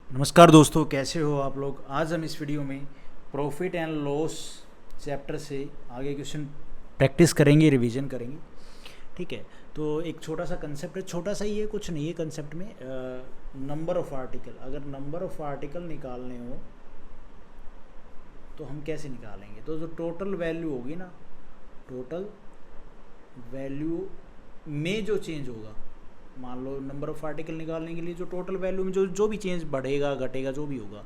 नमस्कार दोस्तों, कैसे हो आप लोग। आज हम इस वीडियो में प्रॉफिट एंड लॉस चैप्टर से आगे क्वेश्चन प्रैक्टिस करेंगे, रिवीजन करेंगे। ठीक है, तो एक छोटा सा कंसेप्ट है, छोटा सा ही है, कुछ नहीं है कंसेप्ट में। नंबर ऑफ़ आर्टिकल, अगर नंबर ऑफ़ आर्टिकल निकालने हो तो हम कैसे निकालेंगे। तो जो टोटल वैल्यू होगी ना, टोटल वैल्यू में जो चेंज होगा, मान लो नंबर ऑफ़ आर्टिकल निकालने के लिए जो टोटल वैल्यू में जो जो भी चेंज बढ़ेगा घटेगा जो भी होगा,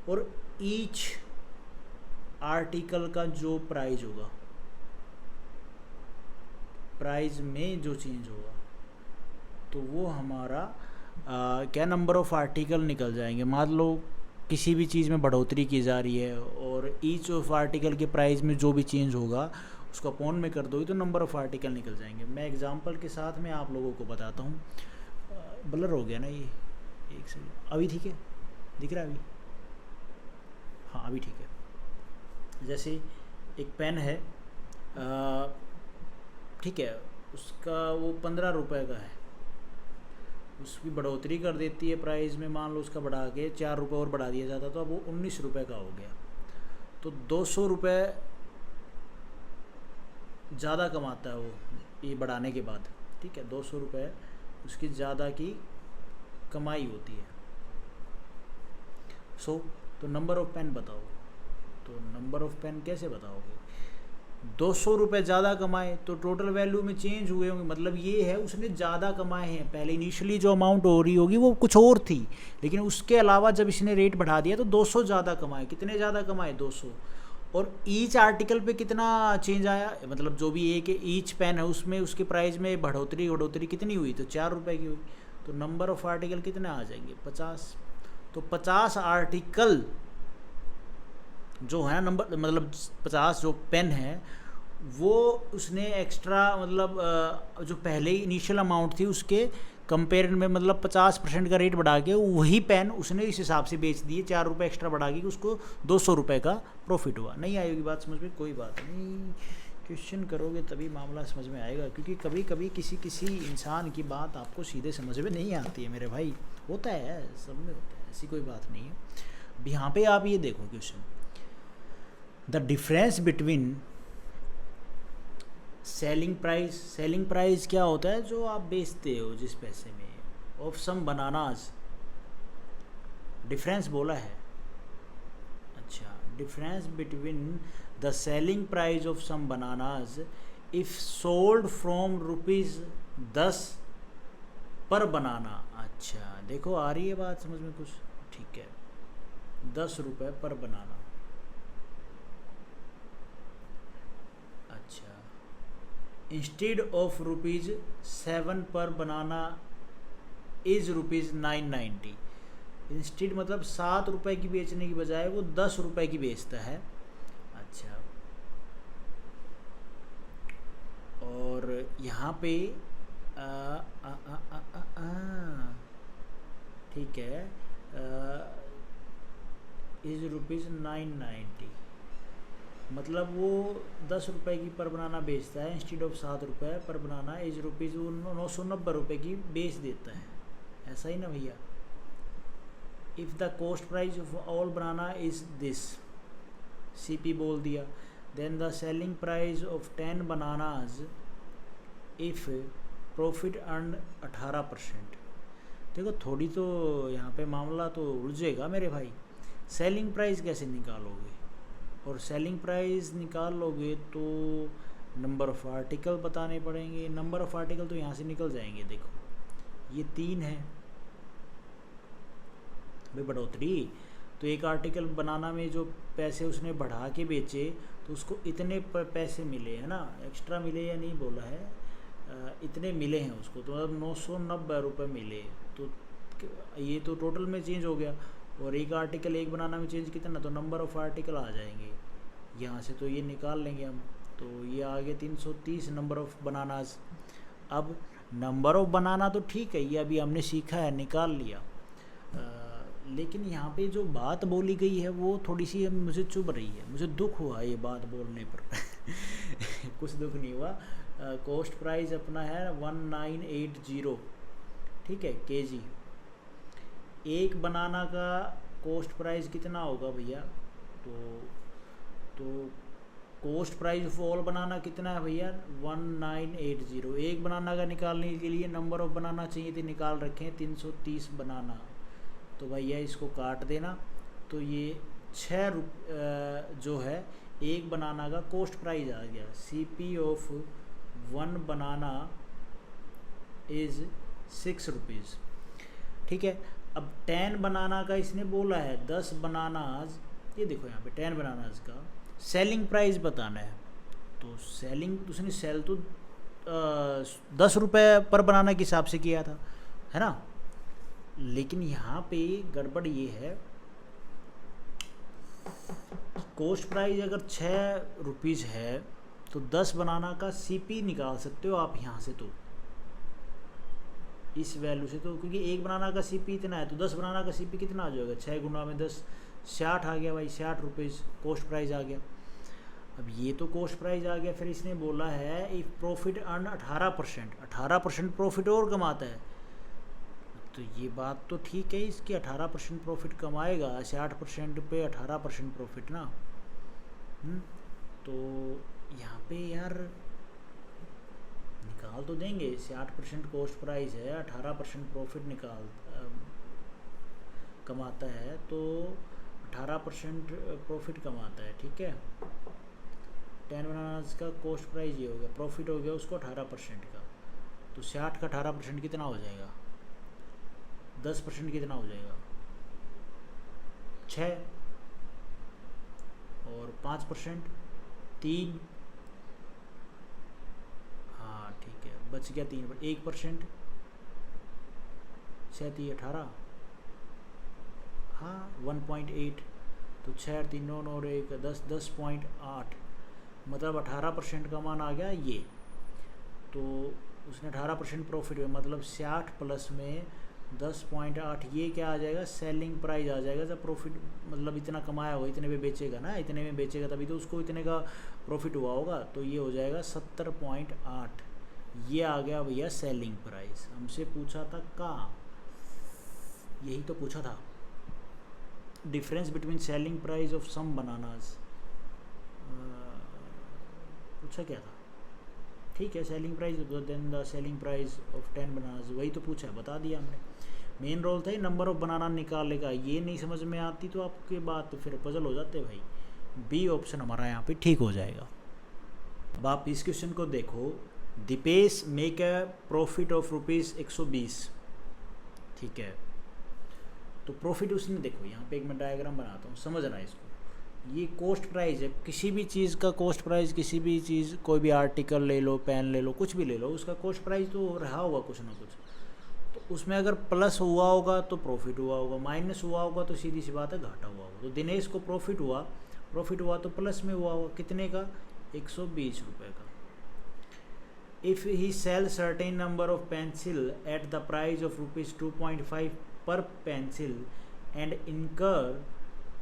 और ईच आर्टिकल का जो प्राइस होगा, प्राइस में जो चेंज होगा, तो वो हमारा क्या नंबर ऑफ़ आर्टिकल निकल जाएंगे। मान लो किसी भी चीज़ में बढ़ोतरी की जा रही है और ईच ऑफ आर्टिकल के प्राइस में जो भी चेंज होगा उसको अपॉन में कर दोगे तो नंबर ऑफ़ आर्टिकल निकल जाएंगे। मैं एग्जांपल के साथ में आप लोगों को बताता हूँ। ब्लर हो गया ना ये, एक सेकंड। अभी ठीक है, दिख रहा है अभी? हाँ अभी ठीक है। जैसे एक पेन है, ठीक है, उसका वो 15 रुपये का है, उसकी बढ़ोतरी कर देती है प्राइस में, मान लो उसका बढ़ा के 4 रुपये और बढ़ा दिया जाता तो अब वो 19 रुपये का हो गया। तो 200 रुपये ज़्यादा कमाता है वो ये बढ़ाने के बाद। ठीक है, 200 रुपये उसकी ज़्यादा की कमाई होती है। तो नंबर ऑफ़ पेन बताओ। तो नंबर ऑफ़ पेन कैसे बताओगे? 200 रुपये ज़्यादा कमाए तो टोटल वैल्यू में चेंज हुए होंगे, मतलब ये है उसने ज़्यादा कमाए हैं। पहले इनिशियली जो अमाउंट हो रही होगी वो कुछ और थी, लेकिन उसके अलावा जब इसने रेट बढ़ा दिया तो 200 ज़्यादा कमाए। कितने ज़्यादा कमाए? 200। और ईच आर्टिकल पे कितना चेंज आया, मतलब जो भी एक ईच पेन है उसमें उसके प्राइस में बढ़ोतरी कितनी हुई? तो 4 रुपये की हुई। तो नंबर ऑफ़ आर्टिकल कितने आ जाएंगे? 50। तो 50 आर्टिकल जो है नंबर, मतलब 50 जो पेन है वो उसने एक्स्ट्रा, मतलब जो पहले ही इनिशियल अमाउंट थी उसके कंपेयर में, मतलब 50% का रेट बढ़ा के वही पेन उसने इस हिसाब से बेच दिए, 4 रुपये एक्स्ट्रा बढ़ा के, उसको 200 रुपये का प्रॉफिट हुआ। नहीं आएगी बात समझ में? कोई बात नहीं, क्वेश्चन करोगे तभी मामला समझ में आएगा, क्योंकि कभी कभी किसी इंसान की बात आपको सीधे समझ में नहीं आती है मेरे भाई। होता है, सब में होता है, ऐसी कोई बात नहीं है। अब यहाँ पे आप ये देखो question, the difference between selling price क्या होता है? जो आप बेचते हो जिस पैसे में, ऑफ सम बनानाज, डिफरेंस बोला है। अच्छा, difference between the selling price of some bananas if sold from ₹10 पर बनाना। अच्छा देखो, आ रही है बात समझ में कुछ? ठीक है, 10 रुपये पर बनाना। अच्छा, इंस्टेड ऑफ ₹7 पर बनाना इज ₹990। इंस्टेड मतलब 7 रुपये की बेचने की बजाय वो 10 रुपये की बेचता है। अच्छा, और यहाँ पे ठीक है, इज ₹990, मतलब वो 10 रुपये की पर बनाना बेचता है, इंस्टेड ऑफ 7 रुपये पर बनाना इज रुपीज़, वो 990 रुपये की बेच देता है। ऐसा ही ना भैया? If the cost price of all banana is this, CP बोल दिया, then the selling price of 10 bananas if profit earn 18%। देखो थोड़ी तो यहाँ पे मामला तो उलझेगा मेरे भाई। सेलिंग प्राइस कैसे निकालोगे? और सेलिंग प्राइस निकाल लोगे तो नंबर ऑफ़ आर्टिकल बताने पड़ेंगे। नंबर ऑफ़ आर्टिकल तो यहाँ से निकल जाएंगे। देखो ये 3 है भाई बढ़ोतरी, तो एक आर्टिकल बनाना में जो पैसे उसने बढ़ा के बेचे तो उसको इतने पैसे मिले हैं ना, एक्स्ट्रा मिले या नहीं बोला है, इतने मिले हैं उसको, तो मतलब 990 रुपये मिले। तो ये तो टोटल में चेंज हो गया, और एक आर्टिकल एक बनाना में चेंज कितना, तो नंबर ऑफ़ आर्टिकल आ जाएंगे यहाँ से। तो ये निकाल लेंगे हम, तो ये आ गए 330 नंबर ऑफ़ बनानाज। अब नंबर ऑफ़ बनाना तो ठीक है, ये अभी हमने सीखा है, निकाल लिया, लेकिन यहाँ पे जो बात बोली गई है वो थोड़ी सी मुझे चुभ रही है, मुझे दुख हुआ ये बात बोलने पर। कुछ दुख नहीं हुआ। कॉस्ट प्राइस अपना है 1980, ठीक है, केजी। एक बनाना का कॉस्ट प्राइस कितना होगा भैया? तो कॉस्ट प्राइस ऑफ ऑल बनाना कितना है भैया? 1980। एक बनाना का निकालने के लिए नंबर ऑफ बनाना चाहिए थे, निकाल रखे हैं 330 बनाना। तो भैया इसको काट देना, तो ये 6 जो है एक बनाना का कॉस्ट प्राइस आ गया। CP of 1 banana is 6 rupees. ठीक है। अब 10 बनाना का इसने बोला है 10 बनानाज, ये देखो यहाँ पे 10 बनानाज का सेलिंग प्राइस बताना है। तो सेलिंग उसने सेल तो 10 रुपये पर बनाना के हिसाब से किया था, है ना। लेकिन यहाँ पे गड़बड़ ये है, कॉस्ट प्राइस अगर 6 रुपीज़ है तो 10 बनाना का CP निकाल सकते हो आप यहाँ से, तो इस वैल्यू से। तो क्योंकि एक बनाना का CP इतना है, तो 10 बनाना का CP कितना आ जाएगा? 6 गुना में 10, 60 आ गया भाई, 60 रुपीज़ कॉस्ट प्राइस आ गया। अब ये तो कॉस्ट प्राइस आ गया, फिर इसने बोला है इफ़ प्रॉफिट अर्न 18%, 18% प्रॉफिट और कमाता है। तो ये बात तो ठीक है इसकी, 18% प्रॉफिट कमाएगा, 60% पे 18% प्रॉफिट ना। तो यहाँ पे यार निकाल तो देंगे, 60% कॉस्ट प्राइस है, 18% प्रॉफिट कमाता है, तो 18% प्रॉफिट कमाता है। ठीक है। 10 बनानास का कॉस्ट प्राइस ये हो गया, प्रॉफिट हो गया उसको 18% का। तो 60 का 18% कितना हो जाएगा? 10% कितना हो जाएगा? 6, और 5% 3, हाँ ठीक है, बच गया 3 पर 1%, 6 3 18, हाँ 1.8। तो 6 3 9 और 1 10, 10.8, मतलब 18% का मान आ गया ये। तो उसने 18% प्रॉफिट हुआ, मतलब 60 प्लस में 10.8, ये क्या आ जाएगा? सेलिंग प्राइस आ जाएगा। जब प्रॉफिट मतलब इतना कमाया होगा, इतने में बेचेगा ना, इतने में बेचेगा तभी तो उसको इतने का प्रॉफिट हुआ होगा। तो ये हो जाएगा 70.8, ये आ गया भैया सेलिंग प्राइस। हमसे पूछा था कहाँ, यही तो पूछा था, difference between selling price of some bananas, पूछा क्या था? ठीक है, selling price then the selling price of 10 bananas, वही तो पूछा है, बता दिया हमने। मेन रोल था नंबर ऑफ बनाना निकालने का। ये नहीं समझ में आती तो आपके बात फिर पजल हो जाते भाई। बी ऑप्शन हमारा यहाँ पे ठीक हो जाएगा। अब आप इस क्वेश्चन को देखो, Deepesh make a profit of ₹120। ठीक है, तो प्रॉफिट उसने, देखो यहाँ पे एक मैं डायग्राम बनाता हूँ, समझना इसको। ये कॉस्ट प्राइस है, किसी भी चीज़ का कॉस्ट प्राइस, किसी भी चीज़, कोई भी आर्टिकल ले लो, पेन ले लो, कुछ भी ले लो, उसका कॉस्ट प्राइस तो रहा होगा कुछ ना कुछ। तो उसमें अगर प्लस हुआ होगा तो प्रॉफिट हुआ होगा, माइनस हुआ होगा तो सीधी सी बात है घाटा हुआ होगा। तो दिनेश को प्रॉफिट हुआ तो प्लस में हुआ होगा, कितने का? 120 रुपये का। If he sell certain number of pencil at the price of ₹2.5 पर पेंसिल एंड इनकर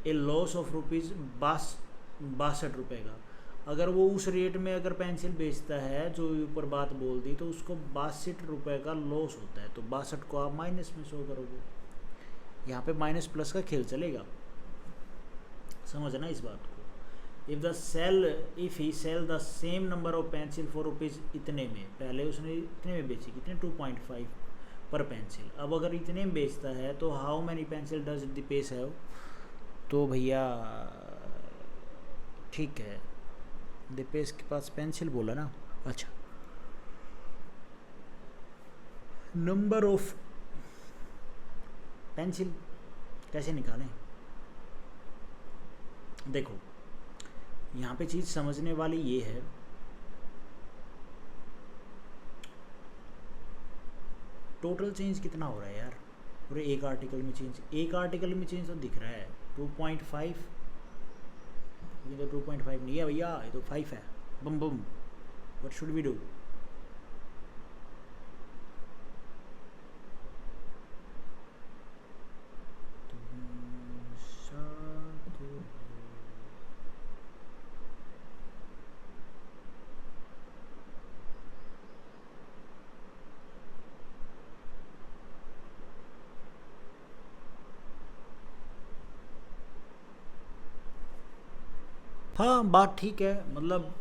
ए लॉस ऑफ ₹62 का। अगर वो उस रेट में अगर पेंसिल बेचता है जो ऊपर बात बोल दी, तो उसको 62 रुपये का लॉस होता है। तो 62 को आप माइनस में शो करोगे, यहाँ पे माइनस प्लस का खेल चलेगा, समझना इस बात को। If he sell the same number of pencil for rupees इतने में, पहले उसने इतने में बेची, कितने? 2.5 पर पेंसिल। अब अगर इतने में बेचता है तो how many pencil does Deepesh have? तो भैया ठीक है, दीपेश के पास पेंसिल बोला ना, अच्छा, नंबर ऑफ पेंसिल कैसे निकालें? देखो यहाँ पे चीज़ समझने वाली ये है, टोटल चेंज कितना हो रहा है यार पूरे एक आर्टिकल में चेंज? एक आर्टिकल में चेंज तो दिख रहा है 2.5, ये तो 2.5 नहीं है भैया, ये तो 5 है। बम बम, व्हाट शुड वी डू? हाँ बात ठीक है, मतलब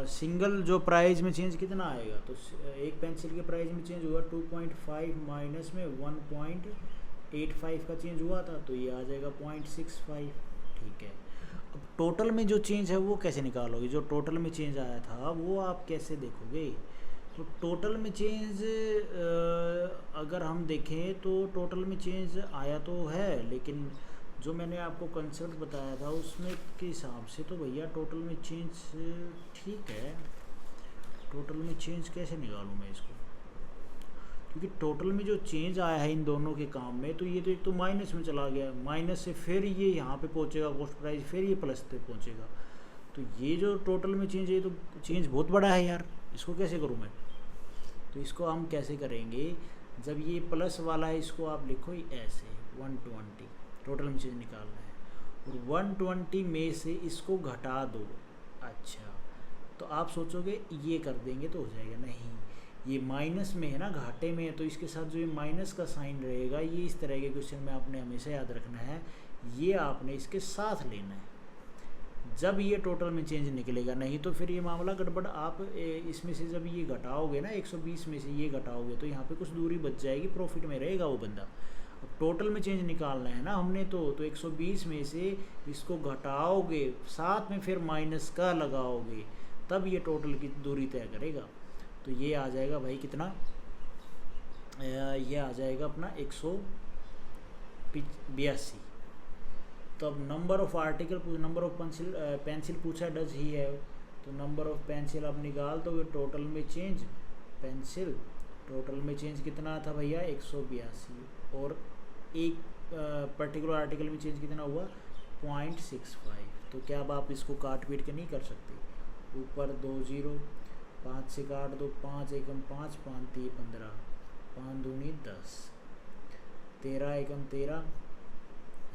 सिंगल जो प्राइस में चेंज कितना आएगा, तो एक पेंसिल के प्राइस में चेंज हुआ 2.5 माइनस में 1.85 का चेंज हुआ था, तो ये आ जाएगा 0.65। ठीक है, अब टोटल में जो चेंज है वो कैसे निकालोगे, जो टोटल में चेंज आया था वो आप कैसे देखोगे। तो टोटल में चेंज अगर हम देखें तो टोटल में चेंज आया तो है, लेकिन जो मैंने आपको कंसेप्ट बताया था उसमें के हिसाब से तो भैया टोटल में चेंज ठीक है। टोटल में चेंज कैसे निकालूँ मैं इसको, क्योंकि टोटल में जो चेंज आया है इन दोनों के काम में, तो ये तो एक तो माइनस में चला गया, माइनस से फिर ये यहाँ पे पहुँचेगा कॉस्ट प्राइस, फिर ये प्लस पे पहुँचेगा। तो ये जो टोटल में चेंज है तो चेंज बहुत बड़ा है यार, इसको कैसे करूँ मैं। तो इसको हम कैसे करेंगे, जब ये प्लस वाला है इसको आप लिखो ऐसे 120, टोटल में चेंज निकालना है, और 120 में से इसको घटा दो। अच्छा, तो आप सोचोगे ये कर देंगे तो हो जाएगा, नहीं, ये माइनस में है ना, घाटे में है, तो इसके साथ जो ये माइनस का साइन रहेगा, ये इस तरह के क्वेश्चन में आपने हमेशा याद रखना है, ये आपने इसके साथ लेना है जब ये टोटल में चेंज निकलेगा, नहीं तो फिर ये मामला गड़बड़। आप इसमें से जब ये घटाओगे ना 120 में से ये घटाओगे तो यहाँ पे कुछ दूरी बच जाएगी, प्रॉफिट में रहेगा वो बंदा। अब टोटल में चेंज निकालना है ना हमने, तो 120 में से इसको घटाओगे, साथ में फिर माइनस का लगाओगे, तब ये टोटल की दूरी तय करेगा। तो ये आ जाएगा भाई कितना, ये आ जाएगा अपना 182। तो अब number of article, number of pencil पूछा, डज ही है, तो नंबर ऑफ पेंसिल आप निकाल दोगे, टोटल में चेंज पेंसिल, टोटल में चेंज कितना था भैया 182, और एक पर्टिकुलर आर्टिकल में चेंज कितना हुआ 0.65। तो क्या अब आप इसको काट पीट के नहीं कर सकते, ऊपर 2 0, 5 से काट दो, 5 एकम 5, 5 3 15, 5 दूनी 10, 13 एकम 13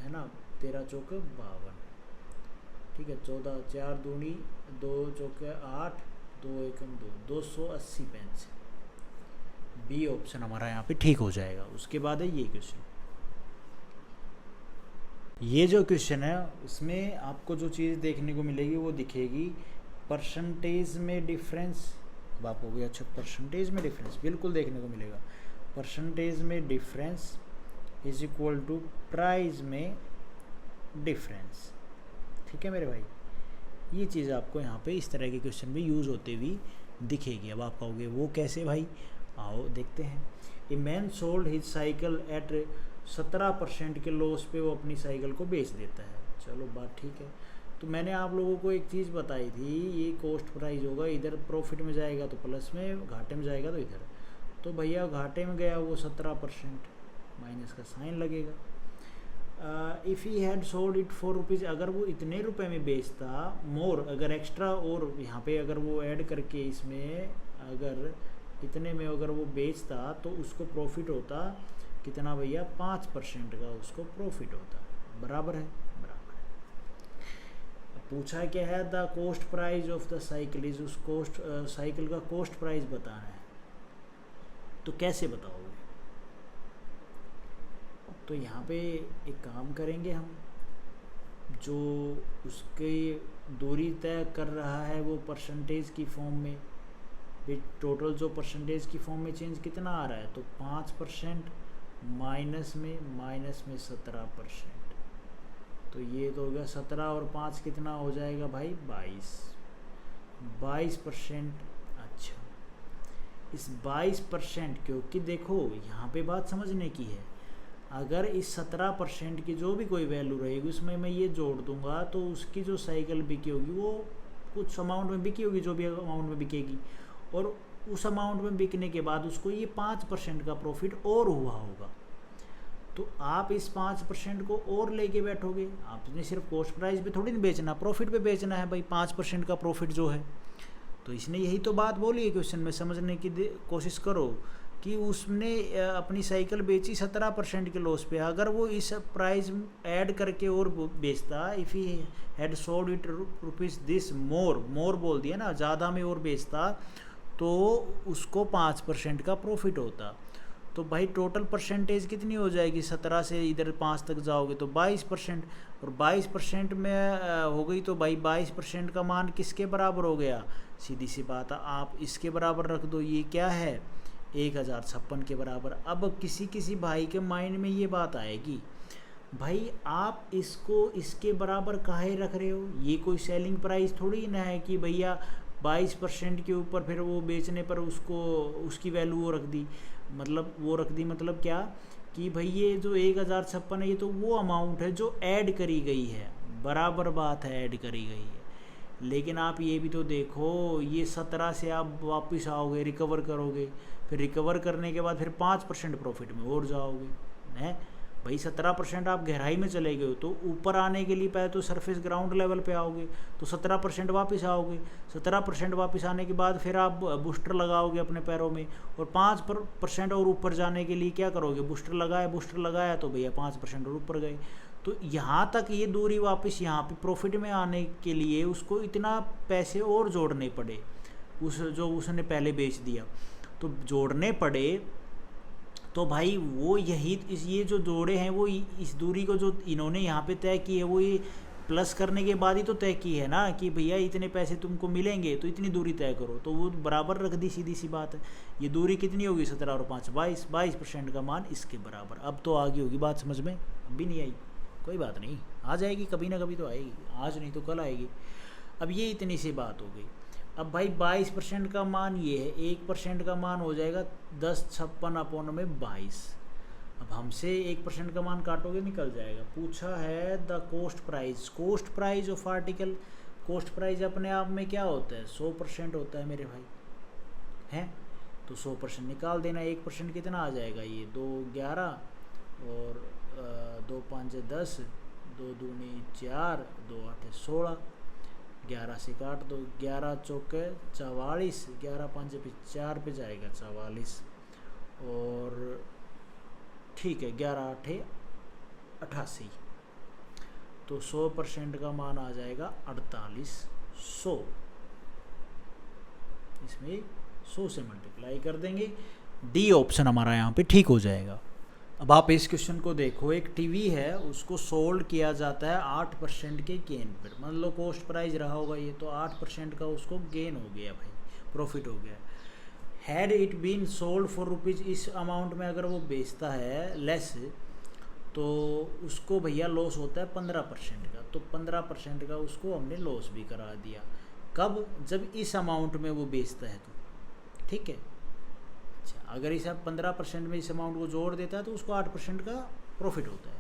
है ना, 13 चौके 52, ठीक है, 14 4 दूनी 2 चौके 8, 2 एकम 2, 280 पेंसिल। बी ऑप्शन हमारा यहाँ पे ठीक हो जाएगा। उसके बाद है ये क्वेश्चन, ये जो क्वेश्चन है उसमें आपको जो चीज़ देखने को मिलेगी वो दिखेगी परसेंटेज में डिफरेंस। अब आप हो गया अच्छा, परसेंटेज में डिफरेंस बिल्कुल देखने को मिलेगा, परसेंटेज में difference is equal to price में डिफरेंस। ठीक है मेरे भाई, ये चीज़ आपको यहाँ पे इस तरह के क्वेश्चन में यूज़ होते हुए दिखेगी। अब आप कहोगे वो कैसे भाई, आओ देखते हैं। A man sold his cycle at 17% के लॉस पे वो अपनी साइकिल को बेच देता है। चलो बात ठीक है। तो मैंने आप लोगों को एक चीज़ बताई थी, ये कॉस्ट प्राइस होगा, इधर प्रॉफिट में जाएगा तो प्लस में, घाटे में जाएगा तो इधर। तो भैया घाटे में गया वो 17%, माइनस का साइन लगेगा। If he had sold it 4 rupees, अगर वो इतने रुपए में बेचता, मोर अगर एक्स्ट्रा और यहाँ पे अगर वो ऐड करके इसमें अगर इतने में अगर वो बेचता तो उसको प्रॉफिट होता कितना भैया, 5% का उसको प्रॉफिट होता। बराबर है, बराबर है। पूछा क्या है, the cost price of the cycle is, उस कॉस्ट साइकिल का कॉस्ट प्राइस बताना है। तो कैसे बताओगे, तो यहाँ पे एक काम करेंगे हम, जो उसके दूरी तय कर रहा है वो परसेंटेज की फॉर्म में, टोटल जो परसेंटेज की फॉर्म में चेंज कितना आ रहा है, तो 5% माइनस में 17%, तो ये तो हो गया 17 और 5 कितना हो जाएगा भाई 22%। अच्छा, इस 22%, क्योंकि देखो यहाँ पे बात समझने की है, अगर इस 17% की जो भी कोई वैल्यू रहेगी उसमें मैं ये जोड़ दूंगा तो उसकी जो साइकिल बिकी होगी वो कुछ अमाउंट में बिकी होगी, जो भी अमाउंट में बिकेगी, और उस अमाउंट में बिकने के बाद उसको ये 5% का प्रॉफिट और हुआ होगा। तो आप इस 5% को और लेके बैठोगे, आपने सिर्फ कॉस्ट प्राइस पे थोड़ी नहीं बेचना, प्रॉफिट पे बेचना है भाई, 5% का प्रॉफिट जो है। तो इसने यही तो बात बोली है क्वेश्चन में, समझने की कोशिश करो कि उसने अपनी साइकिल बेची 17% के लॉस पे, अगर वो इस प्राइस ऐड करके और बेचता, if he had sold it rupees this more बोल दिया ना, ज़्यादा में और बेचता, तो उसको 5% का प्रॉफिट होता। तो भाई टोटल परसेंटेज कितनी हो जाएगी, 17 से इधर 5 तक जाओगे तो 22%, और 22% में हो गई तो भाई 22% का मान किसके बराबर हो गया, सीधी सी बात है आप इसके बराबर रख दो, ये क्या है 1056 के बराबर। अब किसी किसी भाई के माइंड में ये बात आएगी, भाई आप इसको इसके बराबर काहे रख रहे हो, ये कोई सेलिंग प्राइस थोड़ी ना है कि भैया 22% के ऊपर फिर वो बेचने पर उसको उसकी वैल्यू वो रख दी, मतलब क्या कि भाई ये जो 1056 है ये तो वो अमाउंट है जो ऐड करी गई है, बराबर बात है ऐड करी गई है। लेकिन आप ये भी तो देखो, ये 17 से आप वापस आओगे रिकवर करोगे, फिर रिकवर करने के बाद फिर 5% प्रॉफिट में और जाओगे हैं भाई। 17% आप गहराई में चले गए हो तो ऊपर आने के लिए पहले तो सरफेस ग्राउंड लेवल पे आओगे, तो 17% वापस आओगे, 17% वापस आने के बाद फिर आप बूस्टर लगाओगे अपने पैरों में, और 5% और ऊपर जाने के लिए क्या करोगे, बूस्टर लगाया तो भैया 5% और ऊपर गए। तो यहाँ तक ये दूरी वापस यहाँ पे प्रॉफिट में आने के लिए उसको इतना पैसे और जोड़ने पड़े, जो उसने पहले बेच दिया तो जोड़ने पड़े। तो भाई वो ये जो जोड़े हैं वो इस दूरी को जो इन्होंने यहाँ पे तय की है वो ये प्लस करने के बाद ही तो तय की है ना, कि भैया इतने पैसे तुमको मिलेंगे तो इतनी दूरी तय करो, तो वो बराबर रख दी, सीधी सी बात है। ये दूरी कितनी होगी 17 और 5 22% का मान इसके बराबर। अब तो आगे होगी बात समझ में, अभी नहीं आई कोई बात नहीं, आ जाएगी कभी ना कभी तो आएगी, आज नहीं तो कल आएगी। अब ये इतनी सी बात हो गई। अब भाई 22% का मान ये है, 1% का मान हो जाएगा 1056/22। अब हमसे 1% का मान काटोगे निकल जाएगा। पूछा है the coast price of article. Coast price अपने आप में क्या होता है, 100% होता है मेरे भाई, हैं तो 100% निकाल देना। 1% कितना आ जाएगा, ये 2 11 और 2 5 10, 2 दूनी 4, 2 8 16, 11 से काट दो, 11 चौके 44, 11 5 पे 4 पे जाएगा 44, और ठीक है 11 8 88, तो 100% का मान आ जाएगा 4800। इसमें 100 से मल्टीप्लाई कर देंगे, डी ऑप्शन हमारा यहाँ पे ठीक हो जाएगा। अब आप इस क्वेश्चन को देखो, एक टीवी है उसको सोल्ड किया जाता है 8% के गेन पर, मान लो कॉस्ट प्राइस रहा होगा ये, तो 8% का उसको गेन हो गया भाई, प्रॉफिट हो गया। Had it been sold for rupees, इस अमाउंट में अगर वो बेचता है लेस, तो उसको भैया लॉस होता है 15% का, तो 15% का उसको हमने लॉस भी करा दिया। कब, जब इस अमाउंट में वो बेचता है तो ठीक है। अच्छा, अगर इसे 15% में इस अमाउंट को जोड़ देता है तो उसको 8% का प्रॉफिट होता है।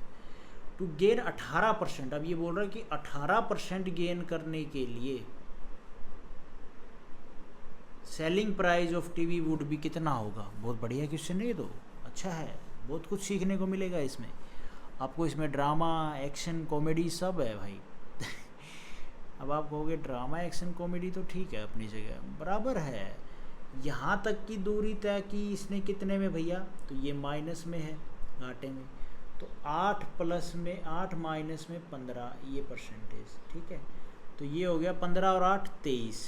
टू गेन 18%, अब ये बोल रहा है कि 18% गेन करने के लिए selling price of TV would भी कितना होगा। बहुत बढ़िया क्वेश्चन है ये तो, अच्छा है, बहुत कुछ सीखने को मिलेगा इसमें आपको। इसमें ड्रामा एक्शन कॉमेडी सब है भाई। अब आप कहोगे ड्रामा एक्शन कॉमेडी तो ठीक है अपनी जगह बराबर है। यहाँ तक की दूरी तय की इसने कितने में भैया, तो ये माइनस में है घाटे में, तो 8 प्लस में 8 माइनस में 15, ये परसेंटेज ठीक है। तो ये हो गया 15 और 8 23,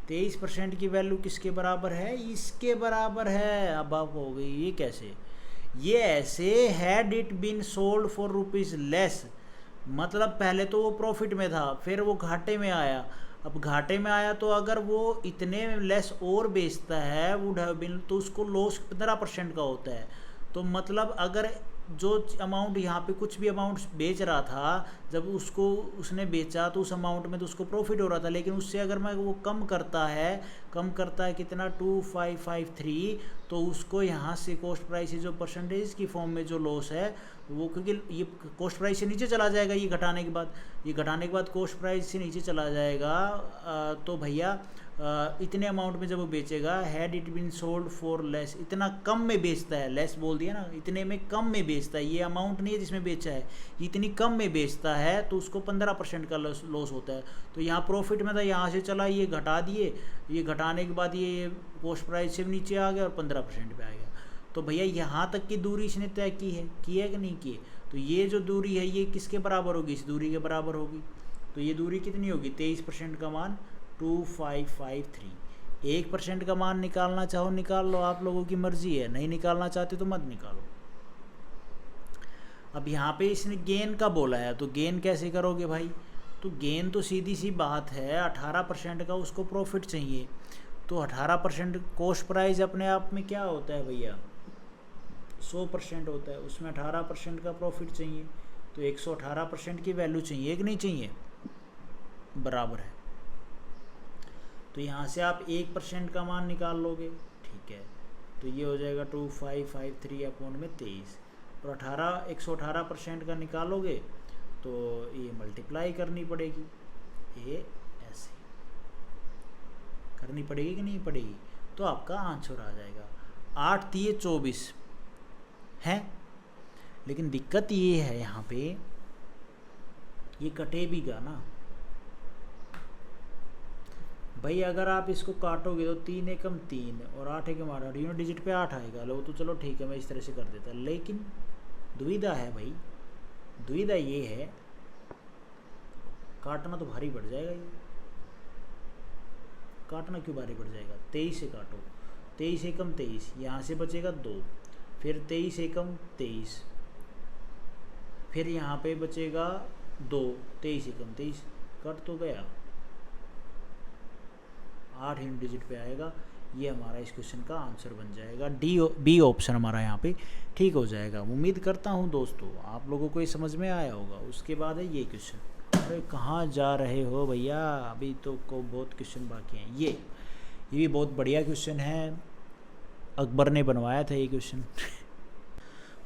23% की वैल्यू किसके बराबर है, इसके बराबर है। अब आप हो गई ये कैसे, ये ऐसे had it been sold for rupees less, मतलब पहले तो वो प्रॉफिट में था फिर वो घाटे में आया। अब घाटे में आया तो अगर वो इतने लेस और बेचता है वुड हैव बीन, तो उसको लॉस 15% का होता है। तो मतलब अगर जो अमाउंट यहाँ पे कुछ भी अमाउंट बेच रहा था, जब उसको उसने बेचा तो उस अमाउंट में तो उसको प्रॉफिट हो रहा था, लेकिन उससे अगर मैं वो कम करता है कितना 2553, तो उसको यहाँ से कॉस्ट प्राइस जो परसेंटेज की फॉर्म में जो लॉस है वो, क्योंकि ये कॉस्ट प्राइस से नीचे चला जाएगा, ये घटाने के बाद कॉस्ट प्राइस से नीचे चला जाएगा। तो भैया इतने अमाउंट में जब वो बेचेगा, had it been sold for less, इतना कम में बेचता है, लेस बोल दिया ना, इतने में कम में बेचता है, ये अमाउंट नहीं है जिसमें बेचा है, इतनी कम में बेचता है तो उसको 15% का लॉस होता है। तो यहाँ प्रॉफिट में था, यहाँ से चला, ये घटा दिए, ये घटाने के बाद ये कॉस्ट प्राइस से नीचे आ गया और 15% पे आ गया। तो भैया यहाँ तक की दूरी इसने तय की है कि नहीं की है, तो ये जो दूरी है ये किसके बराबर होगी, इस दूरी के बराबर होगी। तो ये दूरी कितनी होगी, 23% का मान 2553, 1% का मान निकालना चाहो निकाल लो, आप लोगों की मर्जी है, नहीं निकालना चाहते तो मत निकालो। अब यहाँ पे इसने गेन का बोला है, तो गेन कैसे करोगे भाई? तो गेन तो सीधी सी बात है, 18% का उसको प्रॉफिट चाहिए, तो 18% कॉस्ट प्राइस अपने आप में क्या होता है भैया? 100% होता है, उसमें 18% का प्रॉफिट चाहिए, तो 118% की वैल्यू चाहिए कि नहीं चाहिए? बराबर है। तो यहाँ से आप 1% का मान निकाल लोगे, ठीक है, तो ये हो जाएगा 2553 अपॉन में 23, और 118% का निकालोगे तो ये मल्टीप्लाई करनी पड़ेगी, ये ऐसे करनी पड़ेगी कि नहीं पड़ेगी, तो आपका आंसर आ जाएगा 8 3 24 है। लेकिन दिक्कत ये है यहाँ पे, ये कटे भी गा ना भाई, अगर आप इसको काटोगे तो 3 एकम 3 और 8 एकम 8, यूनिट डिजिट पे 8 आएगा, लो तो चलो ठीक है, मैं इस तरह से कर देता, लेकिन दुविधा है भाई, दुविधा ये है, काटना तो भारी पड़ जाएगा, ये काटना क्यों भारी पड़ जाएगा? 23 से काटो, 23 एकम 23, यहाँ से बचेगा 2, फिर 23 एकम 23, फिर यहाँ पे बचेगा 2, 23 एकम 23, कट तो गया, 8 यूनिट डिजिट पे आएगा। ये हमारा इस क्वेश्चन का आंसर बन जाएगा, बी ऑप्शन हमारा यहाँ पे ठीक हो जाएगा। उम्मीद करता हूँ दोस्तों आप लोगों को ये समझ में आया होगा। उसके बाद है ये क्वेश्चन, अरे कहाँ जा रहे हो भैया, अभी तो को बहुत क्वेश्चन बाकी हैं। ये भी बहुत बढ़िया क्वेश्चन है, अकबर ने बनवाया था ये क्वेश्चन।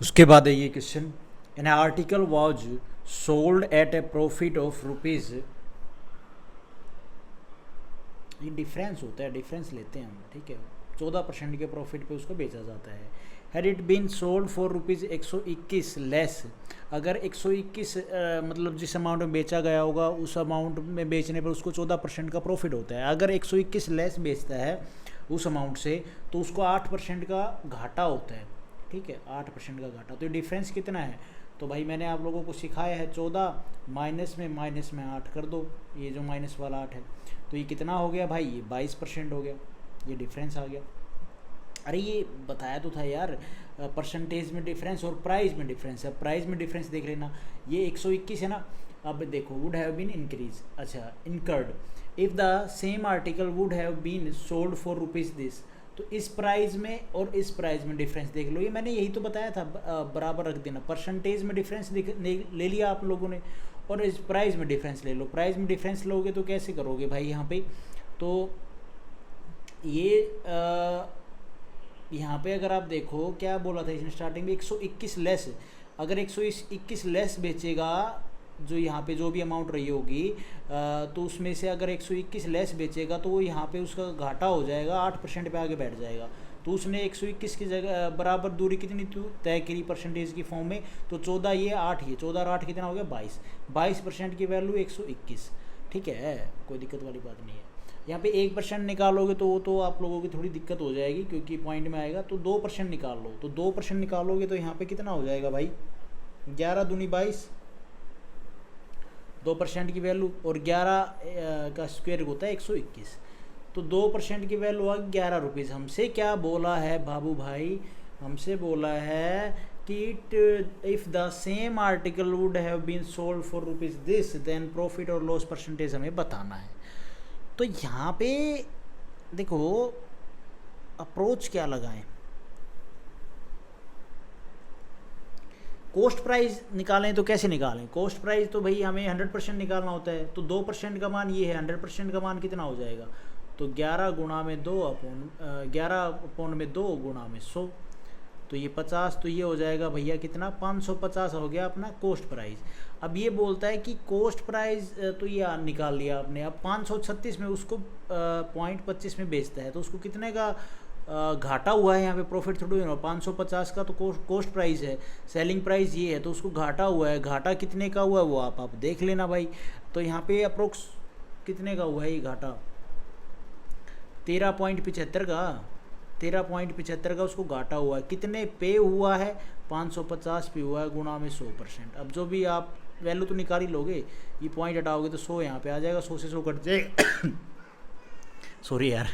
उसके बाद है ये question, an article was sold at a profit of rupees, ये डिफरेंस होता है, डिफरेंस लेते हैं हम, ठीक है, 14% के प्रॉफिट पे उसको बेचा जाता है। Had it been sold for rupees 121 less, अगर 121 मतलब जिस अमाउंट में बेचा गया होगा उस अमाउंट में बेचने पर उसको 14% का प्रॉफिट होता है। अगर 121 लेस बेचता है उस अमाउंट से तो उसको 8% का घाटा होता है, ठीक है, 8% का घाटा। तो डिफरेंस कितना है? तो भाई मैंने आप लोगों को सिखाया है 14 माइनस में 8 कर दो, ये जो माइनस वाला 8 है, तो ये कितना हो गया भाई? ये 22% हो गया, ये डिफरेंस आ गया। अरे ये बताया तो था यार, परसेंटेज में डिफरेंस और प्राइस में डिफरेंस है। प्राइस में डिफरेंस देख लेना, ये 121 है ना, अब देखो वुड हैव बीन इंक्रीज, अच्छा incurred if the same article would have been sold for rupees this, तो इस प्राइस में और इस प्राइस में डिफरेंस देख लो, ये मैंने यही तो बताया था, बराबर रख देना। परसेंटेज में डिफरेंस ले लिया आप लोगों ने, और इस प्राइस में डिफरेंस ले लो। प्राइस में डिफरेंस लोगे तो कैसे करोगे भाई यहाँ पे? तो ये यहाँ पे अगर आप देखो क्या बोला था इसने स्टार्टिंग में, 121 लेस, अगर 121 लेस बेचेगा, जो यहाँ पे जो भी अमाउंट रही होगी तो उसमें से अगर 121 लेस बेचेगा तो वो यहाँ पे उसका घाटा हो जाएगा, 8% पे आगे बैठ जाएगा। तो उसने 121 की जगह बराबर दूरी कितनी तय करी परसेंटेज की फॉर्म में, तो 14 ये 8 ये 14 और 8 कितना हो गया? 22% की वैल्यू 121, ठीक है, कोई दिक्कत वाली बात नहीं है। यहाँ पे 1% निकालोगे तो वो तो आप लोगों की थोड़ी दिक्कत हो जाएगी क्योंकि पॉइंट में आएगा, तो 2% निकाल लो, तो 2% निकालोगे तो यहाँ पे कितना हो जाएगा भाई? 11 दूनी 22, 2% की वैल्यू, और 11 का स्क्वायर होता है 121, तो 2% की वैल्यू आ 11 रुपीज़। हमसे क्या बोला है बाबू भाई? हमसे बोला है कि if the same article would have been sold for rupees this then profit और लॉस परसेंटेज हमें बताना है। तो यहाँ पे देखो अप्रोच क्या लगाएं, कॉस्ट प्राइस निकालें तो कैसे निकालें? कॉस्ट प्राइस तो भाई हमें 100% निकालना होता है, तो 2% का मान ये है, 100% का मान कितना हो जाएगा? तो 11 गुणा में 2 अपॉन 11 अपॉन में 2 गुणा में 100, तो ये 50, तो ये हो जाएगा भैया कितना? 550 हो गया अपना कॉस्ट प्राइस। अब ये बोलता है कि कॉस्ट प्राइस तो ये निकाल लिया आपने, अब 536 में उसको 0.25 में बेचता है, तो उसको कितने का घाटा हुआ है? यहाँ पे प्रॉफिट थोड़ी हुआ, 550 का तो कॉस्ट प्राइस है, सेलिंग प्राइस ये है, तो उसको घाटा हुआ है। घाटा कितने का हुआ है वो आप देख लेना भाई। तो यहाँ पे अप्रोक्स कितने का हुआ है ये घाटा? 13.75 का, 13.75 का उसको घाटा हुआ है। कितने पे हुआ है? 550 पे हुआ है, गुणा में 100%। अब जो भी आप वैल्यू तो निकाल ही लोगे, ये पॉइंट हटाओगे तो 100 यहाँ पे आ जाएगा, 100 से 100 कट जाएगा। सॉरी यार,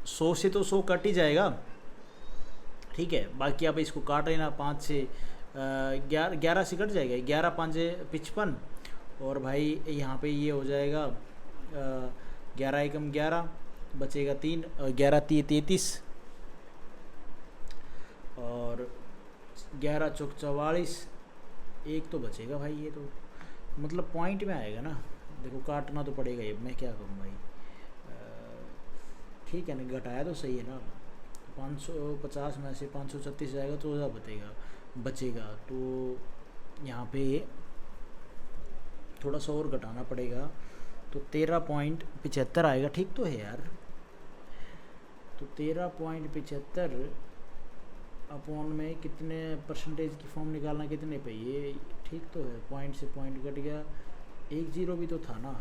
100 से तो 100 कट ही जाएगा, ठीक है। बाकी आप इसको काट लेना, 5 से 11 से कट जाएगा, 11 5 55, और भाई यहाँ पे ये हो जाएगा 11 एकम 11, बचेगा 3, 11 3 33, और 11 चौक 44, एक तो बचेगा भाई। ये तो मतलब पॉइंट में आएगा ना, देखो काटना तो पड़ेगा, ये मैं क्या करूँ भाई। ठीक है ना, घटाया तो सही है ना, 550 में से 536 जाएगा तो 1000 बचेगा। तो यहाँ पे थोड़ा सा और घटाना पड़ेगा, तो 13.75 आएगा, ठीक तो है यार। तो 13.75 अपॉन में कितने परसेंटेज की फॉर्म निकालना, कितने पे, ये ठीक तो है। पॉइंट से पॉइंट कट गया, 1 0 भी तो था ना।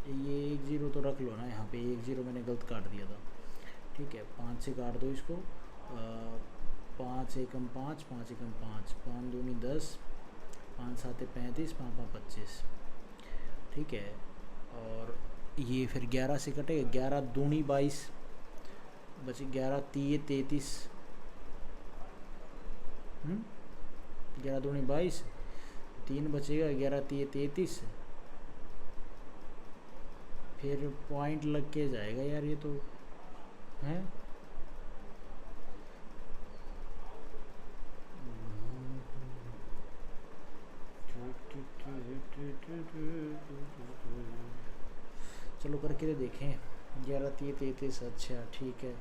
ये 1 0 तो रख लो ना, यहाँ पे 1 0 मैंने गलत काट दिया था, ठीक है। 5 से काट दो इसको, 5 एकम 5, 5 एकम 5, 5 दूनी 10, 5 7 35, 5 5 25, ठीक है। और ये फिर 11 से कटेगा, 11 दूनी 22, बचे 11 3 33, 11 दूनी 22, 3 बचेगा, 11 3 33, फिर पॉइंट लग के जाएगा यार, ये तो है। चलो करके तो देखें, 11 3 33, अच्छा ठीक है।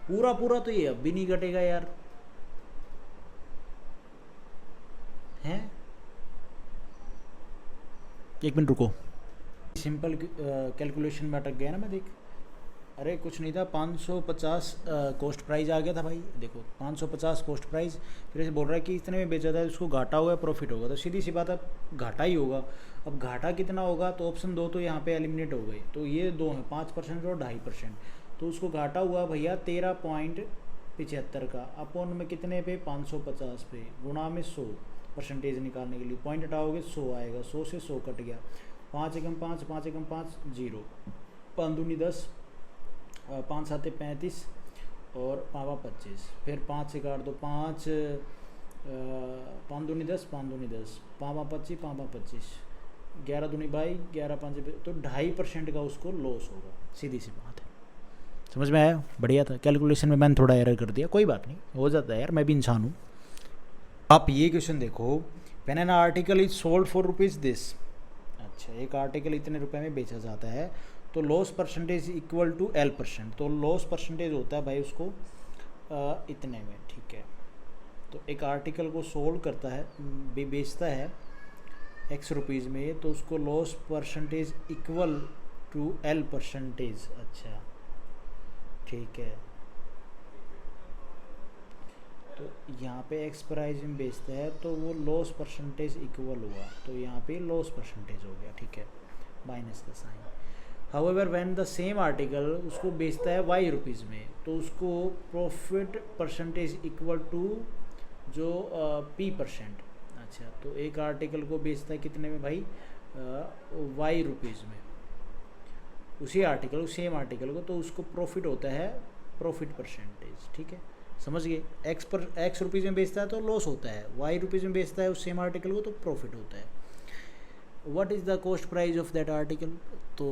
पूरा पूरा तो ये अब भी नहीं घटेगा यार, हैं। 1 मिनट रुको, सिंपल कैलकुलेशन में अटक गया ना मैं, देख। अरे कुछ नहीं था, 550 कॉस्ट प्राइस आ गया था भाई, देखो 550 कॉस्ट प्राइस, फिर ऐसे बोल रहा है कि इतने में बेचा था, उसको घाटा हुआ है प्रॉफिट होगा, तो सीधी सी बात है घाटा ही होगा। अब घाटा कितना होगा, तो ऑप्शन 2 तो यहाँ पे एलिमिनेट हो गए, तो ये 2 हैं, 5% और 2.5%। तो उसको घाटा हुआ भैया 13.75 का, अपॉन में कितने पे, 550 पे, गुणा में 100 परसेंटेज निकालने के लिए पॉइंट हटाओगे 100 आएगा, 100 से 100 कट गया, 5 एकम 5, 5 एकम 5 0, 5 दूनी 10, 5 7 35, और 5 5 25, फिर 5 से काट दो, 5 दूनी 10, 5 दूनी 10, 5 5 25, 5 5 25, 11 दूनी 22, 11 5, तो 2.5% का उसको लॉस होगा, सीधी सी बात है। समझ में आया, बढ़िया था। कैलकुलेशन में मैंने थोड़ा एरर कर दिया, कोई बात नहीं, हो जाता है यार, मैं भी इंसान हूँ। आप ये क्वेश्चन देखो, pen an article is sold for rupees this, अच्छा एक आर्टिकल इतने रुपए में बेचा जाता है, तो loss percentage equal to L%, तो लॉस परसेंटेज होता है भाई उसको इतने में, ठीक है। तो एक आर्टिकल को सोल्ड करता है, बेचता है X रुपीज़ में, तो उसको loss percentage equal to L%, अच्छा ठीक है। तो यहाँ पे X प्राइस में बेचता है, तो वो लॉस परसेंटेज इक्वल हुआ, तो यहाँ पे लॉस परसेंटेज हो गया, ठीक है, माइनस का sign. However when the same article, उसको बेचता है Y रुपीज़ में, तो उसको प्रॉफिट परसेंटेज इक्वल टू जो P%, अच्छा। तो एक आर्टिकल को बेचता है कितने में भाई, Y रुपीज़ में, उसी आर्टिकल, सेम आर्टिकल को, तो उसको प्रॉफिट होता है प्रॉफिट परसेंटेज, ठीक है, समझ गए। X रुपीज़ में बेचता है तो लॉस होता है, Y रुपीज़ में बेचता है उस सेम आर्टिकल को, तो प्रॉफिट होता है। What is the cost price of that article, तो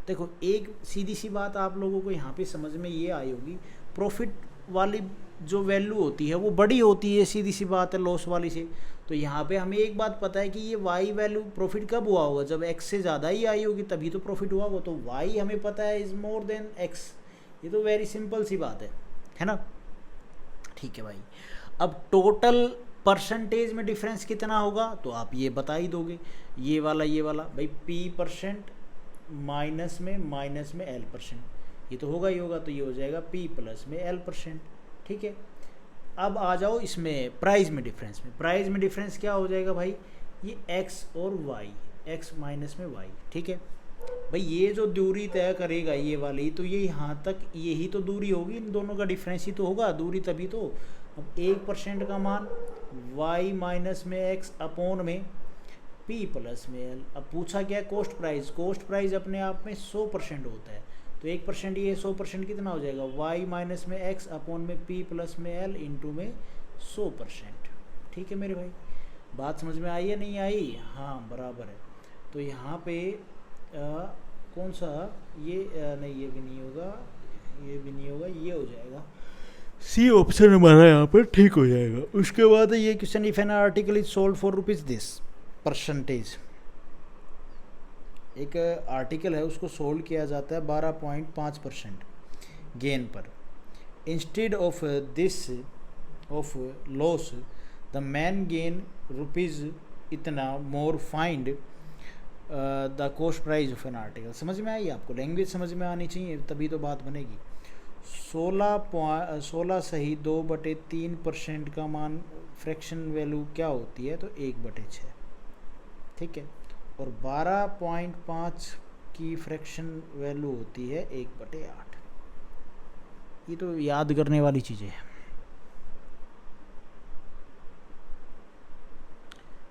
देखो एक सीधी सी बात आप लोगों को यहाँ पे समझ में ये आई होगी, प्रॉफिट वाली जो वैल्यू होती है वो बड़ी होती है, सीधी सी बात है, लॉस वाली से। तो यहाँ पे हमें एक बात पता है कि ये Y वैल्यू प्रॉफिट कब हुआ होगा, जब X से ज़्यादा ही आई होगी, तभी तो प्रॉफिट हुआ होगा। तो Y हमें पता है इज़ मोर देन X, ये तो वेरी सिंपल सी बात है ना, ठीक है भाई। अब टोटल परसेंटेज में डिफरेंस कितना होगा, तो आप ये बता ही दोगे, ये वाला भाई P% माइनस में L%, ये तो होगा ही होगा, तो ये हो जाएगा P प्लस में L%, ठीक है। अब आ जाओ इसमें प्राइस में डिफरेंस में, प्राइस में डिफरेंस क्या हो जाएगा भाई, ये X और Y, X माइनस में Y, ठीक है भाई। ये जो दूरी तय करेगा ये वाली, तो ये यहाँ तक यही तो दूरी होगी, इन दोनों का डिफरेंस ही तो होगा दूरी, तभी तो अब 1% का मान y माइनस में x अपोन में p प्लस में l। अब पूछा क्या कॉस्ट प्राइस, कॉस्ट प्राइस अपने आप में 100% होता है, तो 1% ये 100% कितना हो जाएगा y माइनस में x अपोन में p प्लस में l इंटू में 100%। ठीक है मेरे भाई, बात समझ में आई या नहीं आई? हाँ बराबर है। तो यहाँ पे कौन सा ये नहीं, ये भी नहीं होगा, ये भी नहीं होगा, ये हो जाएगा सी ऑप्शन हमारा यहाँ पर ठीक हो जाएगा। उसके बाद ये question, if an article is sold for rupees this percentage, एक आर्टिकल है उसको सोल्ड किया जाता है 12.5% गेन पर, instead of this of loss the man gain rupees इतना more find the cost price of an article. समझ में आई आपको? लैंग्वेज समझ में आनी चाहिए तभी तो बात बनेगी। 16 सही 2/3% का मान फ्रैक्शन वैल्यू क्या होती है, तो 1/6। ठीक है, और 12.5 की फ्रैक्शन वैल्यू होती है 1/8। ये तो याद करने वाली चीज़ें हैं।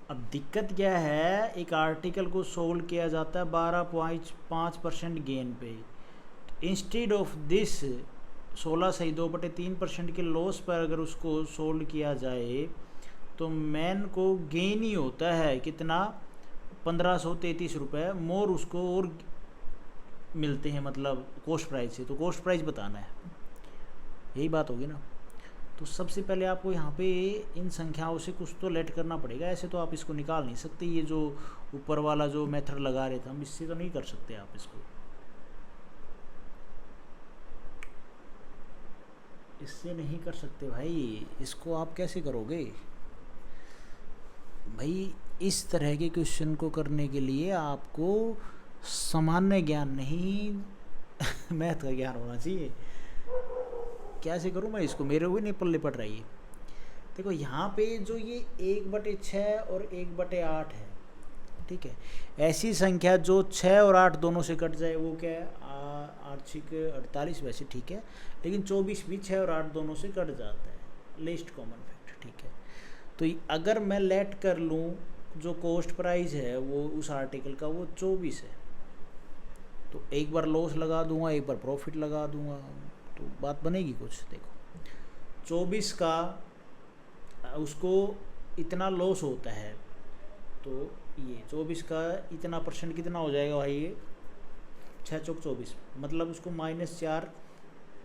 अब दिक्कत क्या है, एक आर्टिकल को सोल्ड किया जाता है 12.5% गेन पे, इंस्टेड ऑफ दिस 16 सही 2/3% के लॉस पर अगर उसको सोल्ड किया जाए तो मैन को गेन ही होता है कितना, 1533 रुपये मोर उसको और मिलते हैं, मतलब कॉस्ट प्राइस से। तो कॉस्ट प्राइस बताना है, यही बात होगी ना। तो सबसे पहले आपको यहाँ पे इन संख्याओं से कुछ तो लेट करना पड़ेगा, ऐसे तो आप इसको निकाल नहीं सकते। ये जो ऊपर वाला जो मेथड लगा रहे थे हम, इससे तो नहीं कर सकते आप इसको, इससे नहीं कर सकते भाई। इसको आप कैसे करोगे भाई? इस तरह के क्वेश्चन को करने के लिए आपको सामान्य ज्ञान नहीं मैथ का ज्ञान होना चाहिए। कैसे करूँ मैं इसको, मेरे को नहीं पल्ले पड़ रही है। देखो यहाँ पे जो ये 1/6 और 1/8 है, ठीक है, ऐसी संख्या जो 6 और 8 दोनों से कट जाए वो क्या है, 8 48 वैसे ठीक है, लेकिन 24 भी 6 और 8 दोनों से कट जाता है, लीस्ट कॉमन फैक्टर। ठीक है, तो अगर मैं लेट कर लूँ जो कॉस्ट प्राइस है वो उस आर्टिकल का वो 24 है, तो एक बार लॉस लगा दूंगा, एक बार प्रॉफिट लगा दूंगा, तो बात बनेगी कुछ। देखो 24 का उसको इतना लॉस होता है, तो ये 24 का इतना परसेंट कितना हो जाएगा भाई, ये 6 चौक 24, मतलब उसको -4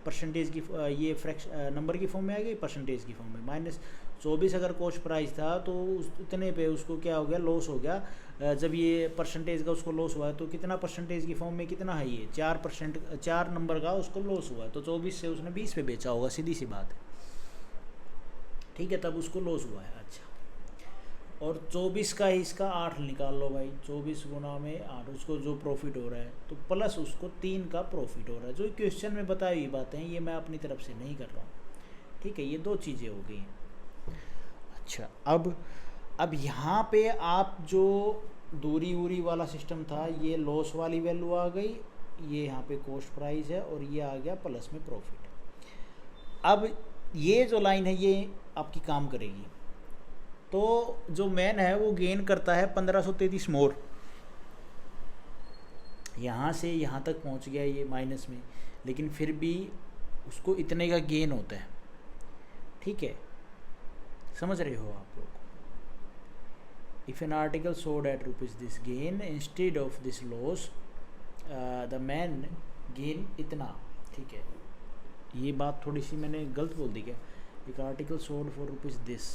परसेंटेज की ये फ्रैक्शन नंबर की फॉर्म में आ गई, परसेंटेज की फॉर्म में। -24 अगर कॉस्ट प्राइस था तो उस इतने पे उसको क्या हो गया, लॉस हो गया। जब ये परसेंटेज का उसको लॉस हुआ है तो कितना परसेंटेज की फॉर्म में कितना है, ये 4%, 4 नंबर का उसको लॉस हुआ है, तो 24 से उसने 20 पे बेचा होगा, सीधी सी बात है। ठीक है, तब उसको लॉस हुआ है। अच्छा, और 24 का ही इसका 8 निकाल लो भाई, 24 गुना में 8, उसको जो प्रॉफिट हो रहा है, तो प्लस उसको 3 का प्रॉफिट हो रहा है। जो क्वेश्चन में बताई हुई बातें हैं ये मैं अपनी तरफ से नहीं कर रहा हूँ। ठीक है, ये 2 चीज़ें हो गई हैं। अच्छा, अब यहाँ पे आप जो दूरी वूरी वाला सिस्टम था, ये लॉस वाली वैल्यू आ गई, ये यहाँ पे कॉस्ट प्राइस है, और ये आ गया प्लस में प्रॉफिट। अब ये जो लाइन है ये आपकी काम करेगी। तो जो मैन है वो गेन करता है 1533 मोर, यहाँ से यहाँ तक पहुँच गया ये माइनस में, लेकिन फिर भी उसको इतने का गेन होता है। ठीक है, समझ रहे हो आप लोग? If an article sold at rupees this gain instead of this loss the man gain इतना। ठीक है, ये बात थोड़ी सी मैंने गलत बोल दी क्या? एक article sold for rupees this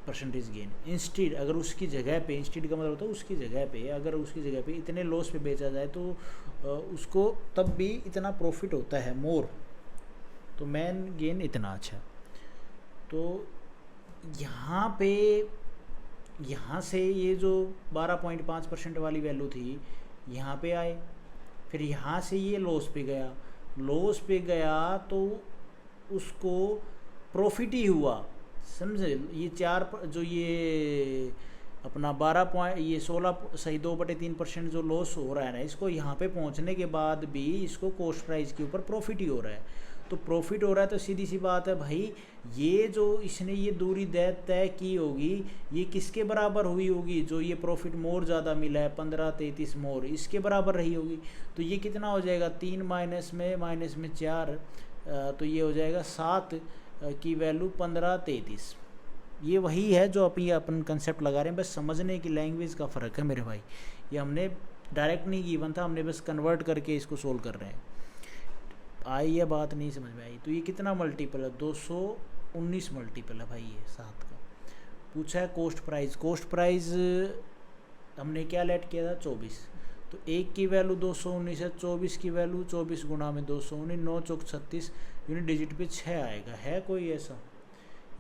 percentage gain, instead अगर उसकी जगह पे, इंस्टेड का मतलब होता है उसकी जगह पे, अगर उसकी जगह पे इतने लॉस पे बेचा जाए तो उसको तब भी इतना प्रॉफिट होता है मोर, तो मैन गेन इतना। अच्छा, तो यहाँ पे यहाँ से ये जो 12.5% वाली वैल्यू थी यहाँ पे आए, फिर यहाँ से ये लॉस पे गया, लॉस पे गया तो उसको प्रॉफिट ही हुआ, समझे? ये 4 जो ये अपना 16 सही 2/3% जो लॉस हो रहा है ना, इसको यहाँ पे पहुँचने के बाद भी इसको कॉस्ट प्राइस के ऊपर प्रॉफिट ही हो रहा है। तो प्रॉफिट हो रहा है तो सीधी सी बात है भाई, ये जो इसने ये दूरी तय की होगी ये किसके बराबर हुई होगी, जो ये प्रॉफिट मोर ज़्यादा मिला है 15-33 मोर, इसके बराबर रही होगी। तो ये कितना हो जाएगा, 3 माइनस में 4, तो ये हो जाएगा 7 की वैल्यू 15-33। ये वही है जो अपन कंसेप्ट लगा रहे हैं, बस समझने की लैंग्वेज का फ़र्क है मेरे भाई। ये हमने डायरेक्ट नहीं गिवन था, हमने बस कन्वर्ट करके इसको सोल्व कर रहे हैं। आई ये बात नहीं समझ में आई। तो ये कितना मल्टीपल है, 219 मल्टीपल है भाई ये 7 का। पूछा है कोस्ट प्राइस हमने क्या लेट किया था, 24। तो 1 की वैल्यू 219 है, 24 की वैल्यू 24 गुना में 219, 9 चौक 36, यूनिट डिजिट पे 6 आएगा। है कोई ऐसा?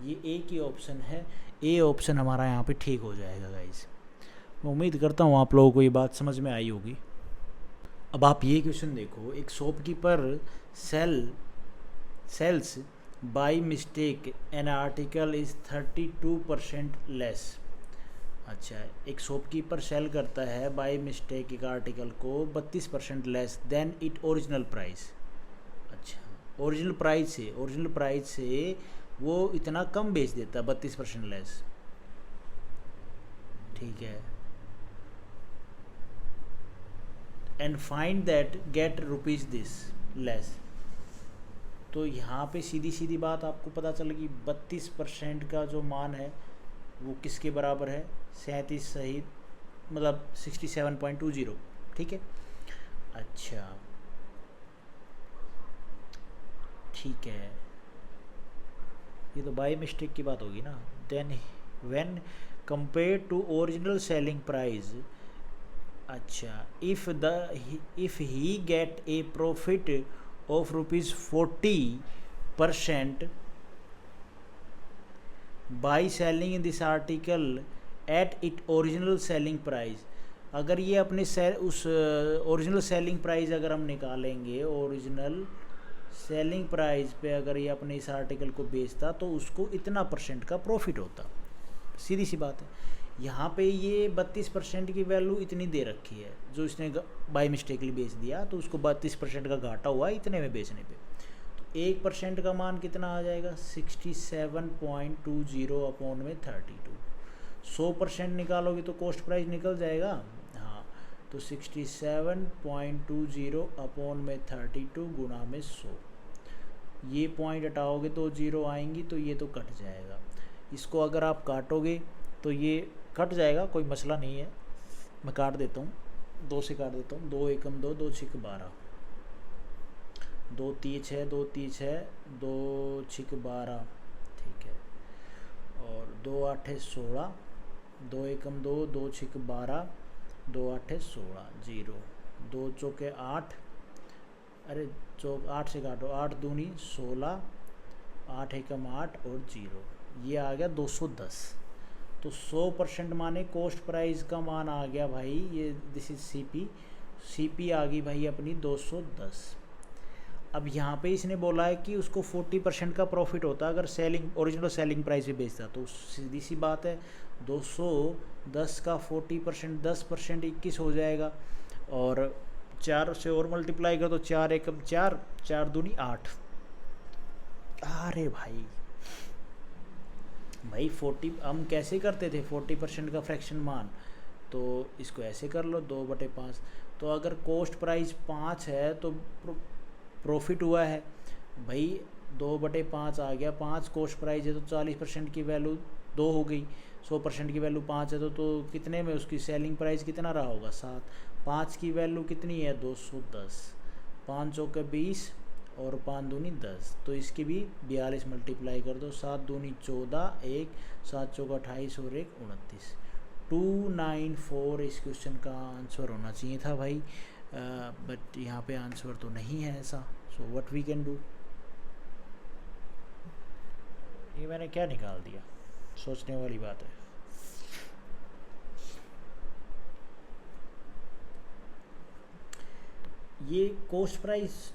ये एक ही ऑप्शन है, ए ऑप्शन हमारा यहाँ पे ठीक हो जाएगा गाइज। मैं उम्मीद करता हूँ आप लोगों को ये बात समझ में आई होगी। अब आप ये क्वेश्चन देखो, एक shopkeeper sells by mistake an article is 32% less. अच्छा, एक शॉपकीपर सेल करता है बाय मिस्टेक एक आर्टिकल को 32% less than it original price. अच्छा, ओरिजिनल प्राइस से वो इतना कम बेच देता है, 32% लेस। ठीक है, and find that get rupees this less. तो यहाँ पे सीधी बात आपको पता चल गई, 32% का जो मान है वो किसके बराबर है, 37 सही, मतलब 67.20। ठीक है, अच्छा ठीक है, ये तो बाय मिस्टेक की बात होगी ना। Then when compare to original selling price, अच्छा, if he get a profit of ₹40% by selling this article at it original selling price. अगर ये अपने उस ओरिजिनल सेलिंग प्राइस अगर हम निकालेंगे, ओरिजिनल सेलिंग प्राइस पे अगर ये अपने इस आर्टिकल को बेचता तो उसको इतना % का प्रॉफिट होता। सीधी सी बात है। यहाँ पे ये 32% की वैल्यू इतनी दे रखी है, जो इसने बाय मिस्टेकली बेच दिया तो उसको 32% का घाटा हुआ इतने में बेचने पे। तो 1% का मान कितना आ जाएगा, 67.20 अपॉन में 32। 100% निकालोगे तो कॉस्ट प्राइस निकल जाएगा। हाँ, तो 67.20 अपॉन में 32 गुना में 100। ये पॉइंट हटाओगे तो 0 आएंगी, तो ये तो कट जाएगा। इसको अगर आप काटोगे तो ये कट जाएगा, कोई मसला नहीं है। मैं काट देता हूँ, 2 से काट देता हूँ। 2 एकम 2, 2 छिक 12, 2 तीय 6, 2 तीय 6, 2 छिक 12। ठीक है, और 2 आठे 16, 2 एकम 2, 2 छिक 12, 2 आठे 16, 0, 2 चौके 8, अरे चौक 8 से काटो, 8 दूनी 16, 8 एकम 8 और 0, ये आ गया 210। तो 100% माने कॉस्ट प्राइस का मान आ गया भाई, ये दिस इज सीपी आ गई भाई अपनी 210। अब यहाँ पे इसने बोला है कि उसको 40% का प्रॉफिट होता अगर ओरिजिनल सेलिंग प्राइस पे बेचता। तो सीधी सी बात है, 210 का 40%, 10% 21 हो जाएगा, और 4 से और मल्टीप्लाई कर तो 4 एकम 4, 4 दूनी 8। अरे भाई 40 हम कैसे करते थे 40% का फ्रैक्शन मान, तो इसको ऐसे कर लो 2/5। तो अगर कॉस्ट प्राइस 5 है तो प्रॉफिट हुआ है भाई 2/5 आ गया। 5 कॉस्ट प्राइस है तो 40% की वैल्यू 2 हो गई, 100% की वैल्यू 5 है तो कितने में उसकी सेलिंग प्राइस कितना रहा होगा, 7। 5 की वैल्यू कितनी है, 210। 5 चौके 20 और 5 दूनी 10, तो इसकी भी 42 मल्टीप्लाई कर दो। 7 दूनी 14, 1, 7 चौका 28 और 1 29। 294 इस क्वेश्चन का आंसर होना चाहिए था भाई, बट यहाँ पे आंसर तो नहीं है ऐसा। So what we can do, ये मैंने क्या निकाल दिया, सोचने वाली बात है। ये कॉस्ट प्राइस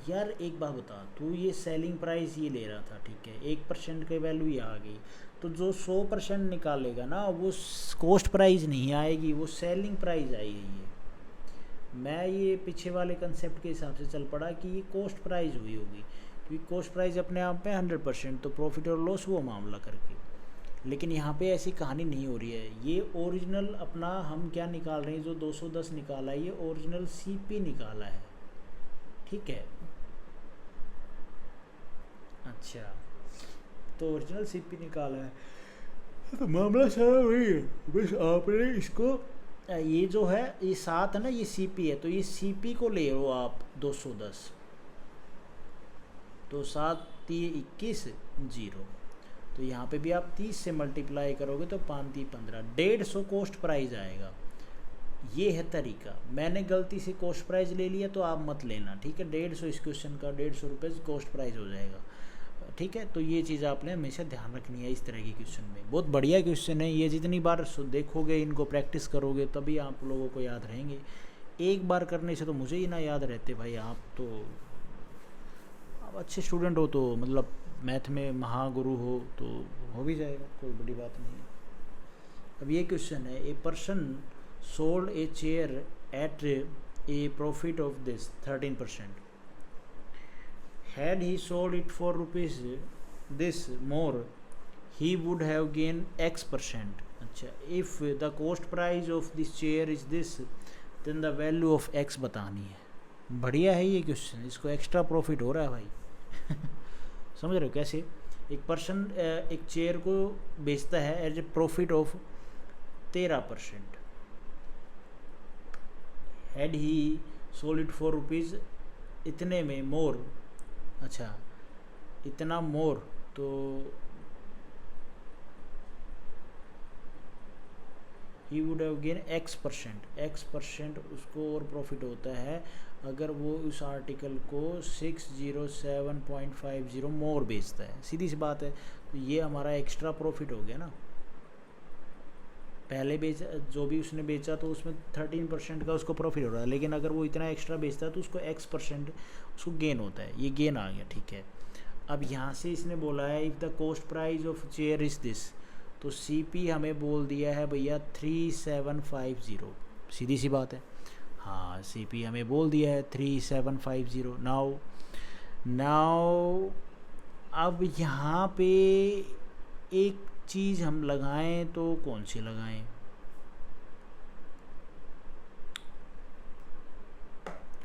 यार एक बात बता, तू ये सेलिंग प्राइस ये ले रहा था, ठीक है, 1% की वैल्यू ये आ गई, तो जो 100% निकालेगा ना वो कॉस्ट प्राइस नहीं आएगी, वो सेलिंग प्राइस आएगी। ये मैं ये पीछे वाले कंसेप्ट के हिसाब से चल पड़ा कि ये कॉस्ट प्राइस हुई होगी, क्योंकि कॉस्ट प्राइस अपने आप में 100%, तो प्रॉफिट और लॉस हुआ मामला करके। लेकिन यहाँ पे ऐसी कहानी नहीं हो रही है। ये ओरिजिनल अपना हम क्या निकाल रहे हैं, जो 210 निकाला है, ये ओरिजिनल सीपी निकाला है, ठीक है। अच्छा, तो ओरिजिनल सीपी निकाला है, तो मामला सारा वही है। बस आपने इसको ये जो है ये 7 है ना, ये सीपी है, तो ये सीपी को ले लो आप 210, तो 7 3 21 0, तो यहाँ पे भी आप 30 से मल्टीप्लाई करोगे तो 5 3 15, 150 कॉस्ट प्राइस आएगा। ये है तरीका। मैंने गलती से कॉस्ट प्राइस ले लिया तो आप मत लेना, ठीक है। 150 इस क्वेश्चन का 150 रुपये कॉस्ट प्राइस हो जाएगा, ठीक है। तो ये चीज़ आपने हमेशा ध्यान रखनी है इस तरह के क्वेश्चन में। बहुत बढ़िया क्वेश्चन है ये, जितनी बार देखोगे, इनको प्रैक्टिस करोगे, तभी आप लोगों को याद रहेंगे। एक बार करने से तो मुझे ही ना याद रहते भाई, आप तो आप अच्छे स्टूडेंट हो, तो मतलब मैथ में महागुरु हो हो भी जाएगा, कोई बड़ी बात नहीं है। अब ये क्वेश्चन है, a person sold a chair at a profit of this 13%. Had he sold it for rupees this more, he would have gained X%. अच्छा, if the cost price of this chair is this, then the value of X बतानी है। बढ़िया है ये question, इसको extra profit हो रहा है भाई। समझ रहे हो कैसे? एक पर्सन एक चेयर को बेचता है as a profit of 13%। Had he sold it for rupees इतने में मोर, अच्छा इतना मोर, तो he would have gain X% उसको और प्रॉफिट होता है अगर वो उस आर्टिकल को 607.50 मोर बेचता है। सीधी सी बात है, तो ये हमारा एक्स्ट्रा प्रॉफिट हो गया ना। पहले जो भी उसने बेचा तो उसमें 13% का उसको प्रॉफिट हो रहा है, लेकिन अगर वो इतना एक्स्ट्रा बेचता है तो उसको X% उसको गेन होता है, ये गेन आ गया, ठीक है। अब यहाँ से इसने बोला है if the cost price of chair is this, तो CP हमें बोल दिया है भैया 3750, सीधी सी बात है। हाँ, CP हमें बोल दिया है 3750। नाउ अब यहाँ पे एक चीज़ हम लगाएं तो कौन सी लगाएं?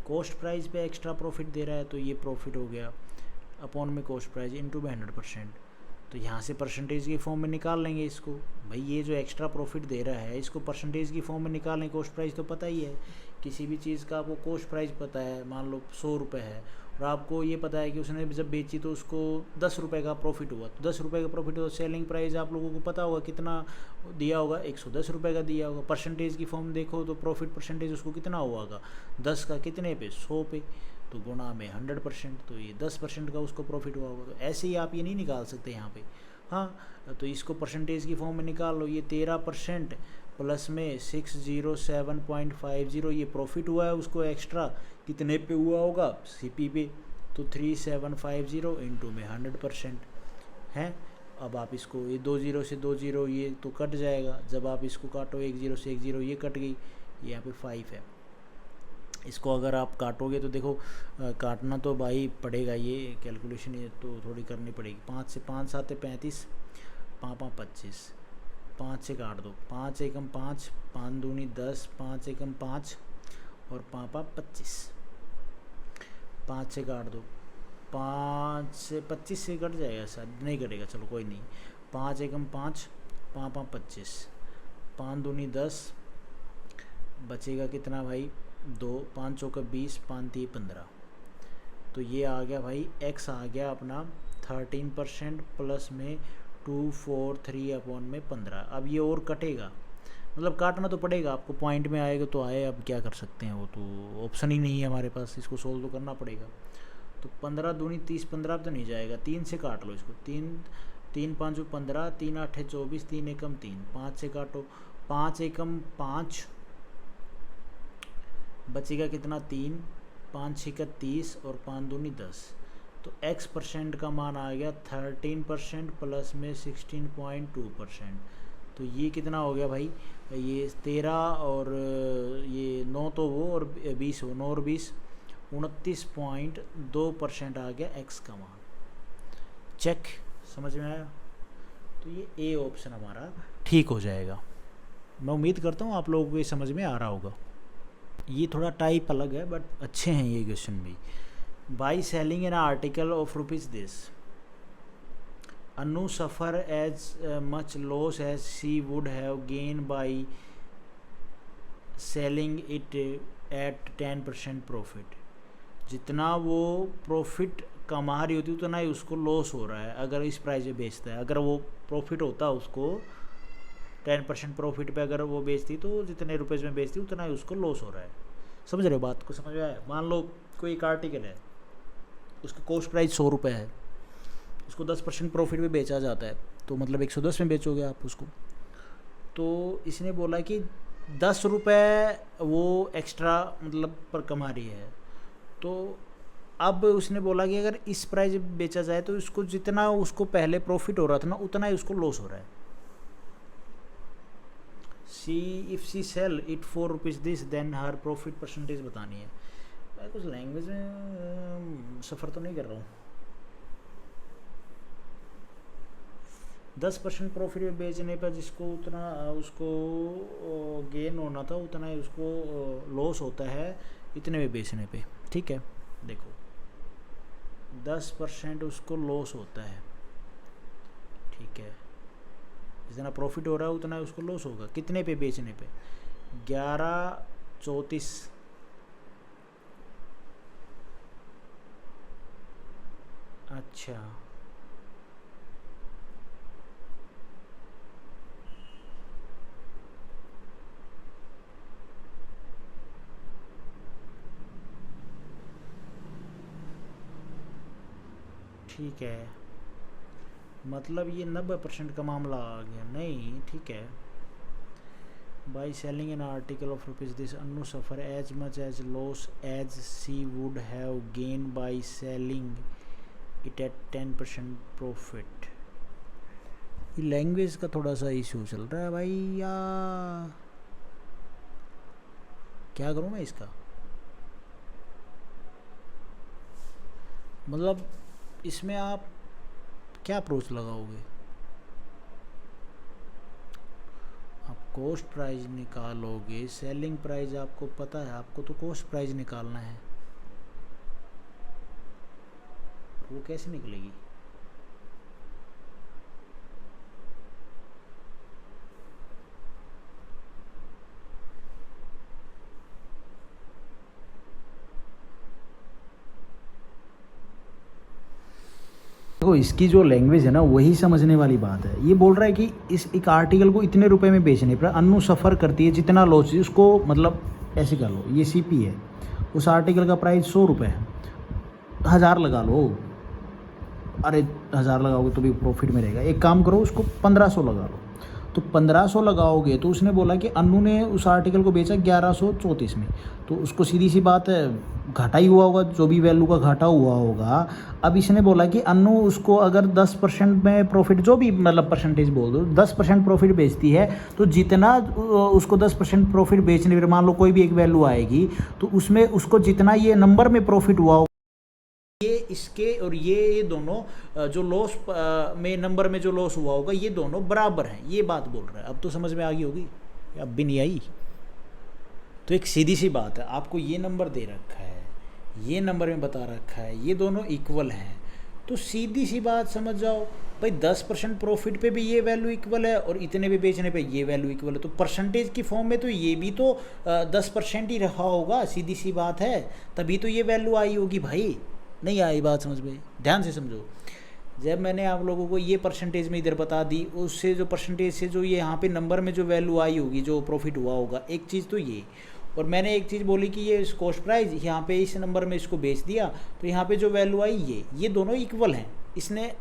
कॉस्ट प्राइस पे एक्स्ट्रा प्रॉफिट दे रहा है तो ये प्रॉफिट हो गया अपॉन में कॉस्ट प्राइस इनटू में 100%, तो यहाँ से परसेंटेज की फॉर्म में निकाल लेंगे इसको। भाई ये जो एक्स्ट्रा प्रॉफिट दे रहा है इसको परसेंटेज की फॉर्म में निकाल लें। कॉस्ट प्राइस तो पता ही है, किसी भी चीज़ का आपको कॉस्ट प्राइस पता है, मान लो 100 रुपये है और आपको ये पता है कि उसने जब बेची तो उसको 10 रुपये का प्रॉफिट हुआ, तो 10 रुपये का प्रॉफिट हुआ, सेलिंग प्राइस आप लोगों को पता होगा कितना दिया होगा, 110 रुपये का दिया होगा। परसेंटेज की फॉर्म देखो तो प्रॉफिट परसेंटेज उसको कितना हुआ, 10 का कितने पे, 100 पे, तो गुणा में 100%, तो ये 10% का उसको प्रॉफिट हुआ होगा। तो ऐसे ही आप ये नहीं निकाल सकते यहाँ पे। हाँ, तो इसको परसेंटेज की फॉर्म में निकाल लो। ये 13% प्लस में 607.50 ये प्रॉफिट हुआ है उसको एक्स्ट्रा, कितने पे हुआ होगा, CP पे, तो 3750 इंटू में 100% है। अब आप इसको ये 20 से 20 ये तो कट जाएगा, जब आप इसको काटो 10 से 10 ये कट गई, यहाँ पे 5 है। इसको अगर आप काटोगे तो देखो काटना तो भाई पड़ेगा, ये कैलकुलेशन ये तो थोड़ी करनी पड़ेगी। 5 से 5 7 35, 5 5 25, 5 से काट दो, 5 एकम 5, 5 दूनी 10, 5 एकम 5 और 5 5 25, 5 से काट दो, 5 से 25 से कट जाएगा, शायद नहीं कटेगा, चलो कोई नहीं। 5 एकम 5, 5 5 25, 5 दूनी 10, बचेगा कितना भाई 2, 5 चौका 20, 5 3 15, तो ये आ गया भाई X आ गया अपना 13% प्लस में 243 अपॉन में 15। अब ये और कटेगा, मतलब काटना तो पड़ेगा आपको, पॉइंट में आएगा तो आए, अब क्या कर सकते हैं, वो तो ऑप्शन ही नहीं है हमारे पास, इसको सोल्व तो करना पड़ेगा। तो 15 दूनी 30, 15 तो नहीं जाएगा, 3 से काट लो इसको, 3 5 15, 3 8 24, 3 एकम 3, 5 से काटो, 5 एकम 5, बचेगा कितना 3, 5 6 30 और 5 दूनी 10, तो X% का मान आ गया 13% प्लस में 16.2%, तो ये कितना हो गया भाई, ये 13 और ये 9 तो वो और 20 हो, 9 और 20 29.2% आ गया एक्स का मान। चेक, समझ में आया? तो ये ए ऑप्शन हमारा ठीक हो जाएगा। मैं उम्मीद करता हूँ आप लोगों को ये समझ में आ रहा होगा। ये थोड़ा टाइप अलग है बट अच्छे हैं ये क्वेश्चन भी। By selling an article of rupees this, Anu suffer as much loss as she would have gained by selling it at 10% profit। जितना वो प्रॉफिट कमा रही होती उतना ही उसको लॉस हो रहा है अगर इस प्राइस पे बेचता है। अगर वो प्रॉफिट होता उसको 10% प्रॉफिट पे अगर वो बेचती तो जितने रुपये में बेचती उतना ही उसको लॉस हो रहा है। समझ रहे हो बात को? समझ में आया? मान लो कोई एक आर्टिकल है, उसका कॉस्ट प्राइस 100 रुपये है, उसको 10% प्रॉफिट में बेचा जाता है, तो मतलब 110 में बेचोगे आप उसको। तो इसने बोला कि 10 रुपये वो एक्स्ट्रा मतलब पर कमा रही है, तो अब उसने बोला कि अगर इस प्राइस बेचा जाए तो उसको जितना उसको पहले प्रॉफिट हो रहा था ना उतना ही उसको लॉस हो रहा है। If she sell it 4 rupees this then her profit percentage बतानी है। मैं कुछ लैंग्वेज में सफ़र तो नहीं कर रहा हूँ। 10% प्रॉफिट में बेचने पर जिसको उतना उसको गेन होना था उतना ही उसको लॉस होता है इतने में बेचने पे। ठीक है, देखो 10% उसको लॉस होता है, ठीक है, जितना प्रॉफिट हो रहा है उतना ही उसको लॉस होगा। कितने पे बेचने पे? 11.34। अच्छा, ठीक है, मतलब ये 90% का मामला आ गया। नहीं, ठीक है। By selling an article of rupees this Anu suffer as much as loss as she would have gain by selling it at 10% profit. ये लैंग्वेज का थोड़ा सा इशू चल रहा है भाई यार, क्या करूँ मैं इसका? मतलब इसमें आप क्या अप्रोच लगाओगे? आप कॉस्ट प्राइस निकालोगे, सेलिंग प्राइस आपको पता है, आपको तो कॉस्ट प्राइस निकालना है, वो कैसे निकलेगी? देखो इसकी जो लैंग्वेज है ना वही समझने वाली बात है। ये बोल रहा है कि इस एक आर्टिकल को इतने रुपए में बेचने पर अनु सफ़र करती है जितना लॉस, उसको मतलब ऐसे कर लो, ये सीपी है, उस आर्टिकल का प्राइस 100 रुपये है, 1000 लगा लो, अरे 1000 लगाओगे तो भी प्रॉफिट में रहेगा। एक काम करो, उसको 1500 लगा लो। तो 1500 लगाओगे तो उसने बोला कि अनु ने उस आर्टिकल को बेचा 1134 में, तो उसको सीधी सी बात है घाटा ही हुआ होगा, जो भी वैल्यू का घाटा हुआ होगा। अब इसने बोला कि अनु उसको अगर 10% में प्रॉफिट, जो भी मतलब परसेंटेज बोल दो, 10% प्रॉफिट बेचती है, तो जितना उसको 10% प्रॉफिट बेचने पर मान लो कोई भी एक वैल्यू आएगी, तो उसमें उसको जितना ये नंबर में प्रॉफिट हुआ, ये इसके और ये दोनों जो लॉस में नंबर में जो लॉस हुआ होगा ये दोनों बराबर हैं, ये बात बोल रहा है। अब तो समझ में आ गई होगी, अब भी नहीं आई? तो एक सीधी सी बात है, आपको ये नंबर दे रखा है, ये नंबर में बता रखा है, ये दोनों इक्वल हैं, तो सीधी सी बात समझ जाओ भाई 10% प्रॉफिट पे भी ये वैल्यू इक्वल है और इतने पे बेचने पे ये वैल्यू इक्वल है, तो परसेंटेज की फॉर्म में तो ये भी तो 10% ही रहा होगा, सीधी सी बात है, तभी तो ये वैल्यू आई होगी भाई। नहीं आई बात समझ में? ध्यान से समझो, जब मैंने आप लोगों को ये परसेंटेज में इधर बता दी, उससे जो परसेंटेज से जो ये यहाँ पे नंबर में जो वैल्यू आई होगी, जो प्रॉफिट हुआ होगा, एक चीज़ तो ये, और मैंने एक चीज़ बोली कि ये कॉस्ट प्राइस यहाँ पे इस नंबर में इसको बेच दिया, तो यहाँ पे जो वैल्यू आई ये दोनों इक्वल हैं, इसने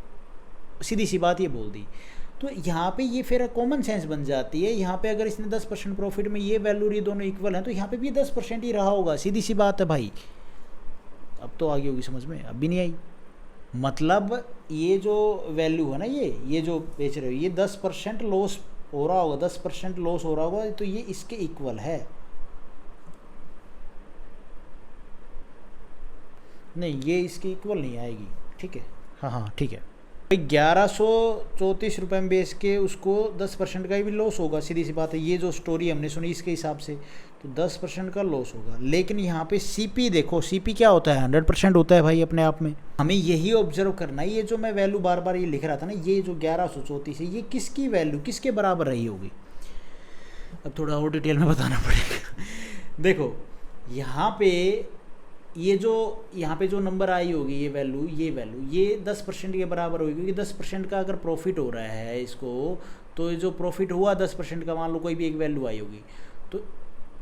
सीधी सी बात ये बोल दी। तो यहाँ पे ये फिर कॉमन सेंस बन जाती है, यहाँ पे अगर इसने 10% प्रॉफिट में ये वैल्यू ये दोनों इक्वल हैं, तो यहाँ पे भी 10% ही रहा होगा, सीधी सी बात है भाई। अब तो आ गई होगी समझ में? अब भी नहीं आई? मतलब ये जो वैल्यू है ना, ये जो बेच रहे हो, ये 10% लॉस हो रहा होगा, 10% लॉस हो रहा होगा, तो ये इसके इक्वल है। नहीं, ये इसके इक्वल नहीं आएगी, ठीक है। हाँ हाँ ठीक है भाई, 1134 रुपये में बेच के उसको 10% का भी लॉस होगा, सीधी सी बात है। ये जो स्टोरी हमने सुनी इसके हिसाब से तो 10% का लॉस होगा। लेकिन यहाँ पे सीपी देखो, सीपी क्या होता है, 100% होता है भाई अपने आप में। हमें यही ऑब्जर्व करना है, ये जो मैं वैल्यू बार बार ये लिख रहा था ना, ये जो 1134 है, ये किसकी वैल्यू किसके बराबर रही होगी। अब थोड़ा और डिटेल में बताना पड़ेगा। देखो यहाँ पे यहाँ पे जो नंबर आई होगी, ये वैल्यू ये 10% के बराबर होगी, क्योंकि 10% का अगर प्रॉफिट हो रहा है इसको, तो ये जो प्रॉफिट हुआ 10% का, मान लो कोई भी एक वैल्यू आई होगी, तो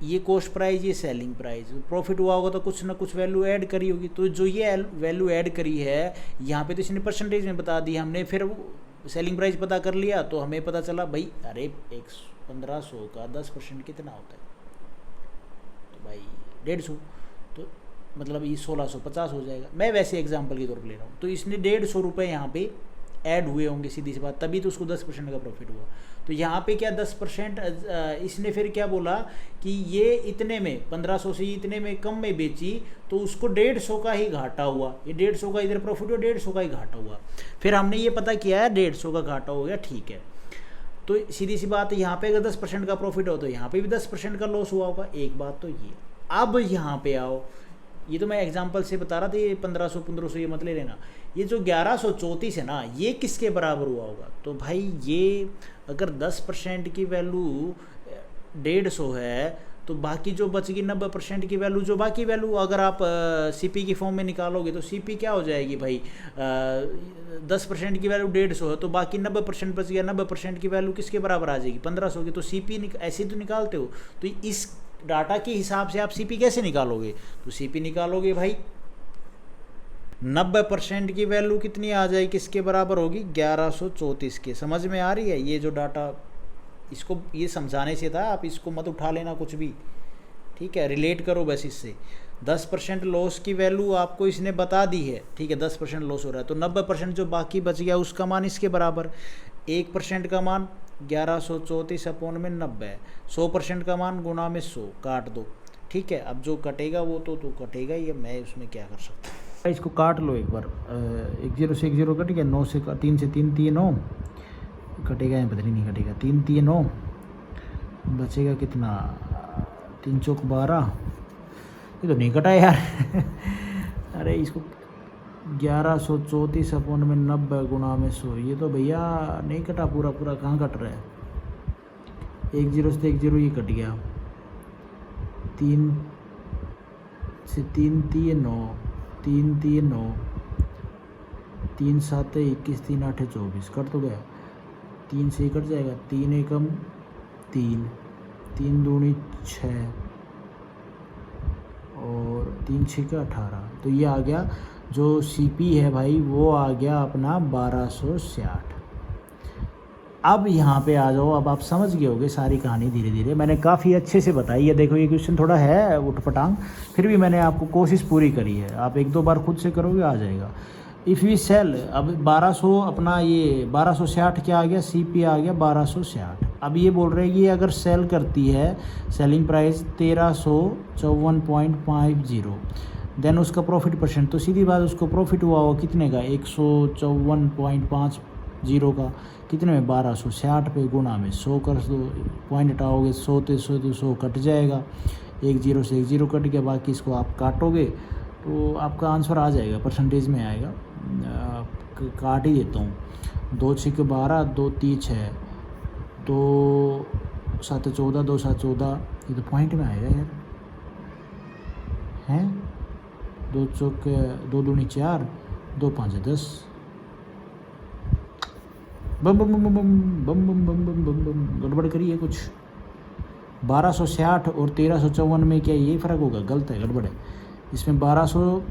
ये कॉस्ट प्राइस, ये सेलिंग प्राइस, प्रॉफिट हुआ होगा तो कुछ ना कुछ वैल्यू ऐड करी होगी। तो जो ये वैल्यू ऐड करी है यहाँ पे, तो इसने परसेंटेज में बता दी हमने, फिर सेलिंग प्राइस पता कर लिया, तो हमें पता चला भाई अरे 1500 का 10% कितना होता है, तो भाई 150, तो मतलब ये 1650 हो जाएगा। मैं वैसे एग्जांपल के तौर पर ले रहा हूँ। तो इसने 150 रुपये यहाँ पे ऐड हुए होंगे, सीधी सी बात, तभी तो उसको 10% का प्रॉफिट हुआ। तो यहाँ पे क्या 10% इसने फिर क्या बोला कि ये इतने में 1500 से इतने में कम में बेची, तो उसको 150 का ही घाटा हुआ। ये 150 का इधर प्रॉफिट हुआ, 150 का ही घाटा हुआ। फिर हमने ये पता किया है 150 का घाटा हो गया, ठीक है। तो सीधी सी बात है, यहाँ पे अगर 10% का प्रॉफिट हो तो यहाँ पे भी 10% का लॉस हुआ होगा। एक बात तो ये। अब यहाँ पे आओ, ये तो मैं एग्जांपल से बता रहा था, ये 1500 ये मत ले लेना। ये जो 1134 है ना, ये किसके बराबर हुआ होगा, तो भाई ये अगर 10% की वैल्यू 150 है, तो बाकी जो बच गई 90% की वैल्यू, जो बाकी वैल्यू अगर आप सीपी की फॉर्म में निकालोगे, तो सीपी क्या हो जाएगी भाई, 10% की वैल्यू 150 है, तो बाकी 90% बच गया, 90% की वैल्यू किसके बराबर आ जाएगी, 1500 की। तो सीपी ऐसे तो निकालते हो, तो इस डाटा के हिसाब से आप सीपी कैसे निकालोगे, तो सीपी निकालोगे भाई 90% की वैल्यू कितनी आ जाएगी, किसके बराबर होगी, 1134 के। समझ में आ रही है ये जो डाटा, इसको ये समझाने से था, आप इसको मत उठा लेना कुछ भी, ठीक है, रिलेट करो बस इससे। 10% लॉस की वैल्यू आपको इसने बता दी है, ठीक है, 10% लॉस हो रहा है, तो 90% जो बाकी बच गया उसका मान इसके बराबर। 1% का मान 1134 अपॉन में 90 है, 100% का मान गुना में 100 काट दो, ठीक है। अब जो कटेगा वो तो कटेगा ही, मैं उसमें क्या कर सकता हूँ। इसको काट लो एक बार, 10 से 10 कट गया, 9 से 3 से 3 3 9 कटेगा, या पता नहीं कटेगा, 3 3 9 बचेगा कितना, 3 चौक 12, ये तो नहीं कटा यार। अरे इसको 1134 अपॉन में 90 गुना में 100, ये तो भैया नहीं कटा, पूरा कहाँ कट रहा है। 1 0 से 1 0 ये कट गया, 3 से 3 3 9 3 3 9 3 7 21 3 8 24 कट तो गया, 3 से कट जाएगा, 3 एकम 3 3 दूनी 6 और 3 6 का 18, तो ये आ गया जो सीपी है भाई, वो आ गया अपना 1260। अब यहाँ पे आ जाओ, अब आप समझ गए होगे सारी कहानी धीरे धीरे, मैंने काफ़ी अच्छे से बताई है। देखो ये क्वेश्चन थोड़ा है उठपटांग, फिर भी मैंने आपको कोशिश पूरी करी है, आप 1-2 बार खुद से करोगे आ जाएगा। इफ़ वी सेल, अब 1200 अपना ये 1260 क्या आ गया, सीपी आ गया 1260। अब ये बोल रहे हैं कि अगर सेल करती है, सेलिंग प्राइस 1354.50, देन उसका प्रॉफिट परसेंट, तो सीधी बात उसको प्रॉफिट हुआ हो कितने का, 154.50 का, कितने में 1260 पे गुना में 100 कर दो, पॉइंट हटाओगे 100 तो 100 कट जाएगा, 1 0 से 1 0 कट गया, बाकी इसको आप काटोगे तो आपका आंसर आ जाएगा, परसेंटेज में आएगा। काट ही देता हूँ, 2 6 12, 2 3 6, 2 7 14, 2 7 14, ये तो पॉइंट में आएगा यार, हैं 2 चौक 2 दूनी 4, 2 5 10, बम बम बम बम बम बम बम बम बम बम बम, गड़बड़ करिए कुछ। 1260 और 1354 में क्या ये फ़र्क होगा, गलत है, गड़बड़ है। इसमें 1200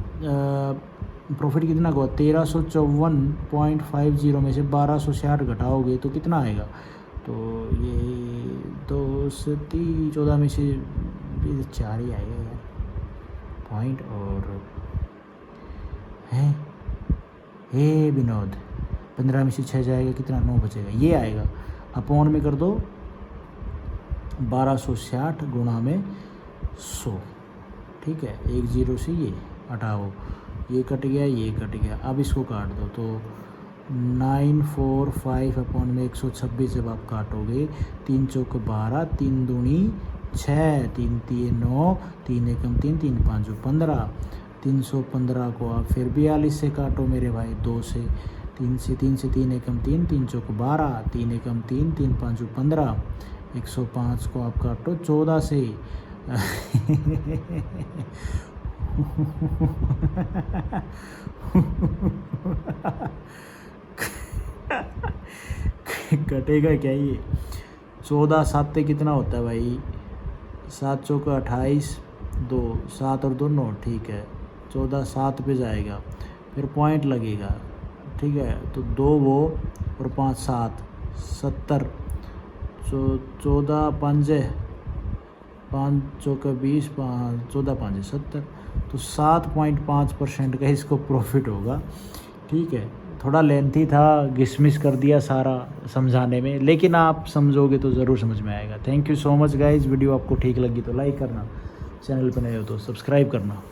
प्रॉफिट कितना हुआ, 1354.50 में से 1260 घटाओगे तो कितना आएगा, तो ये 2 से 14 में से 4 ही आएगा यार पॉइंट। और है हे विनोद, 15 में से 6 जाएगा, कितना 9 बचेगा, ये आएगा। अपॉन में कर दो 1260 गुणा में 100, ठीक है। 1 0 से ये हटाओ, ये कट गया, ये कट गया। अब इसको काट दो तो 945 अपॉन में 126 जब आप काटोगे 3 चौक 12, 3 दूनी 6, 3 3 9, 3 एकम 3, 3 5 15। 315 को आप फिर 42 से काटो मेरे भाई, 2 से 3 से 3 से 3 एकम 3, 3 चौक 12, 3 एकम 3, 3 5 15। 105 को आप काटो 14 से कटेगा क्या ये? 14 7 कितना होता है भाई? 7 चौक 28, 2 7 और 2 9, ठीक है। 14 7 पे जाएगा, फिर पॉइंट लगेगा, ठीक है। तो 2 वो और 5 7 70। 14 5 5 चौक 20, 14 5 70। तो 7.5% का इसको प्रॉफिट होगा, ठीक है। थोड़ा लेंथी था, घिसमिस कर दिया सारा समझाने में, लेकिन आप समझोगे तो ज़रूर समझ में आएगा। Thank you so much guys. Video आपको ठीक लगी तो लाइक करना, चैनल पर नए हो तो सब्सक्राइब करना।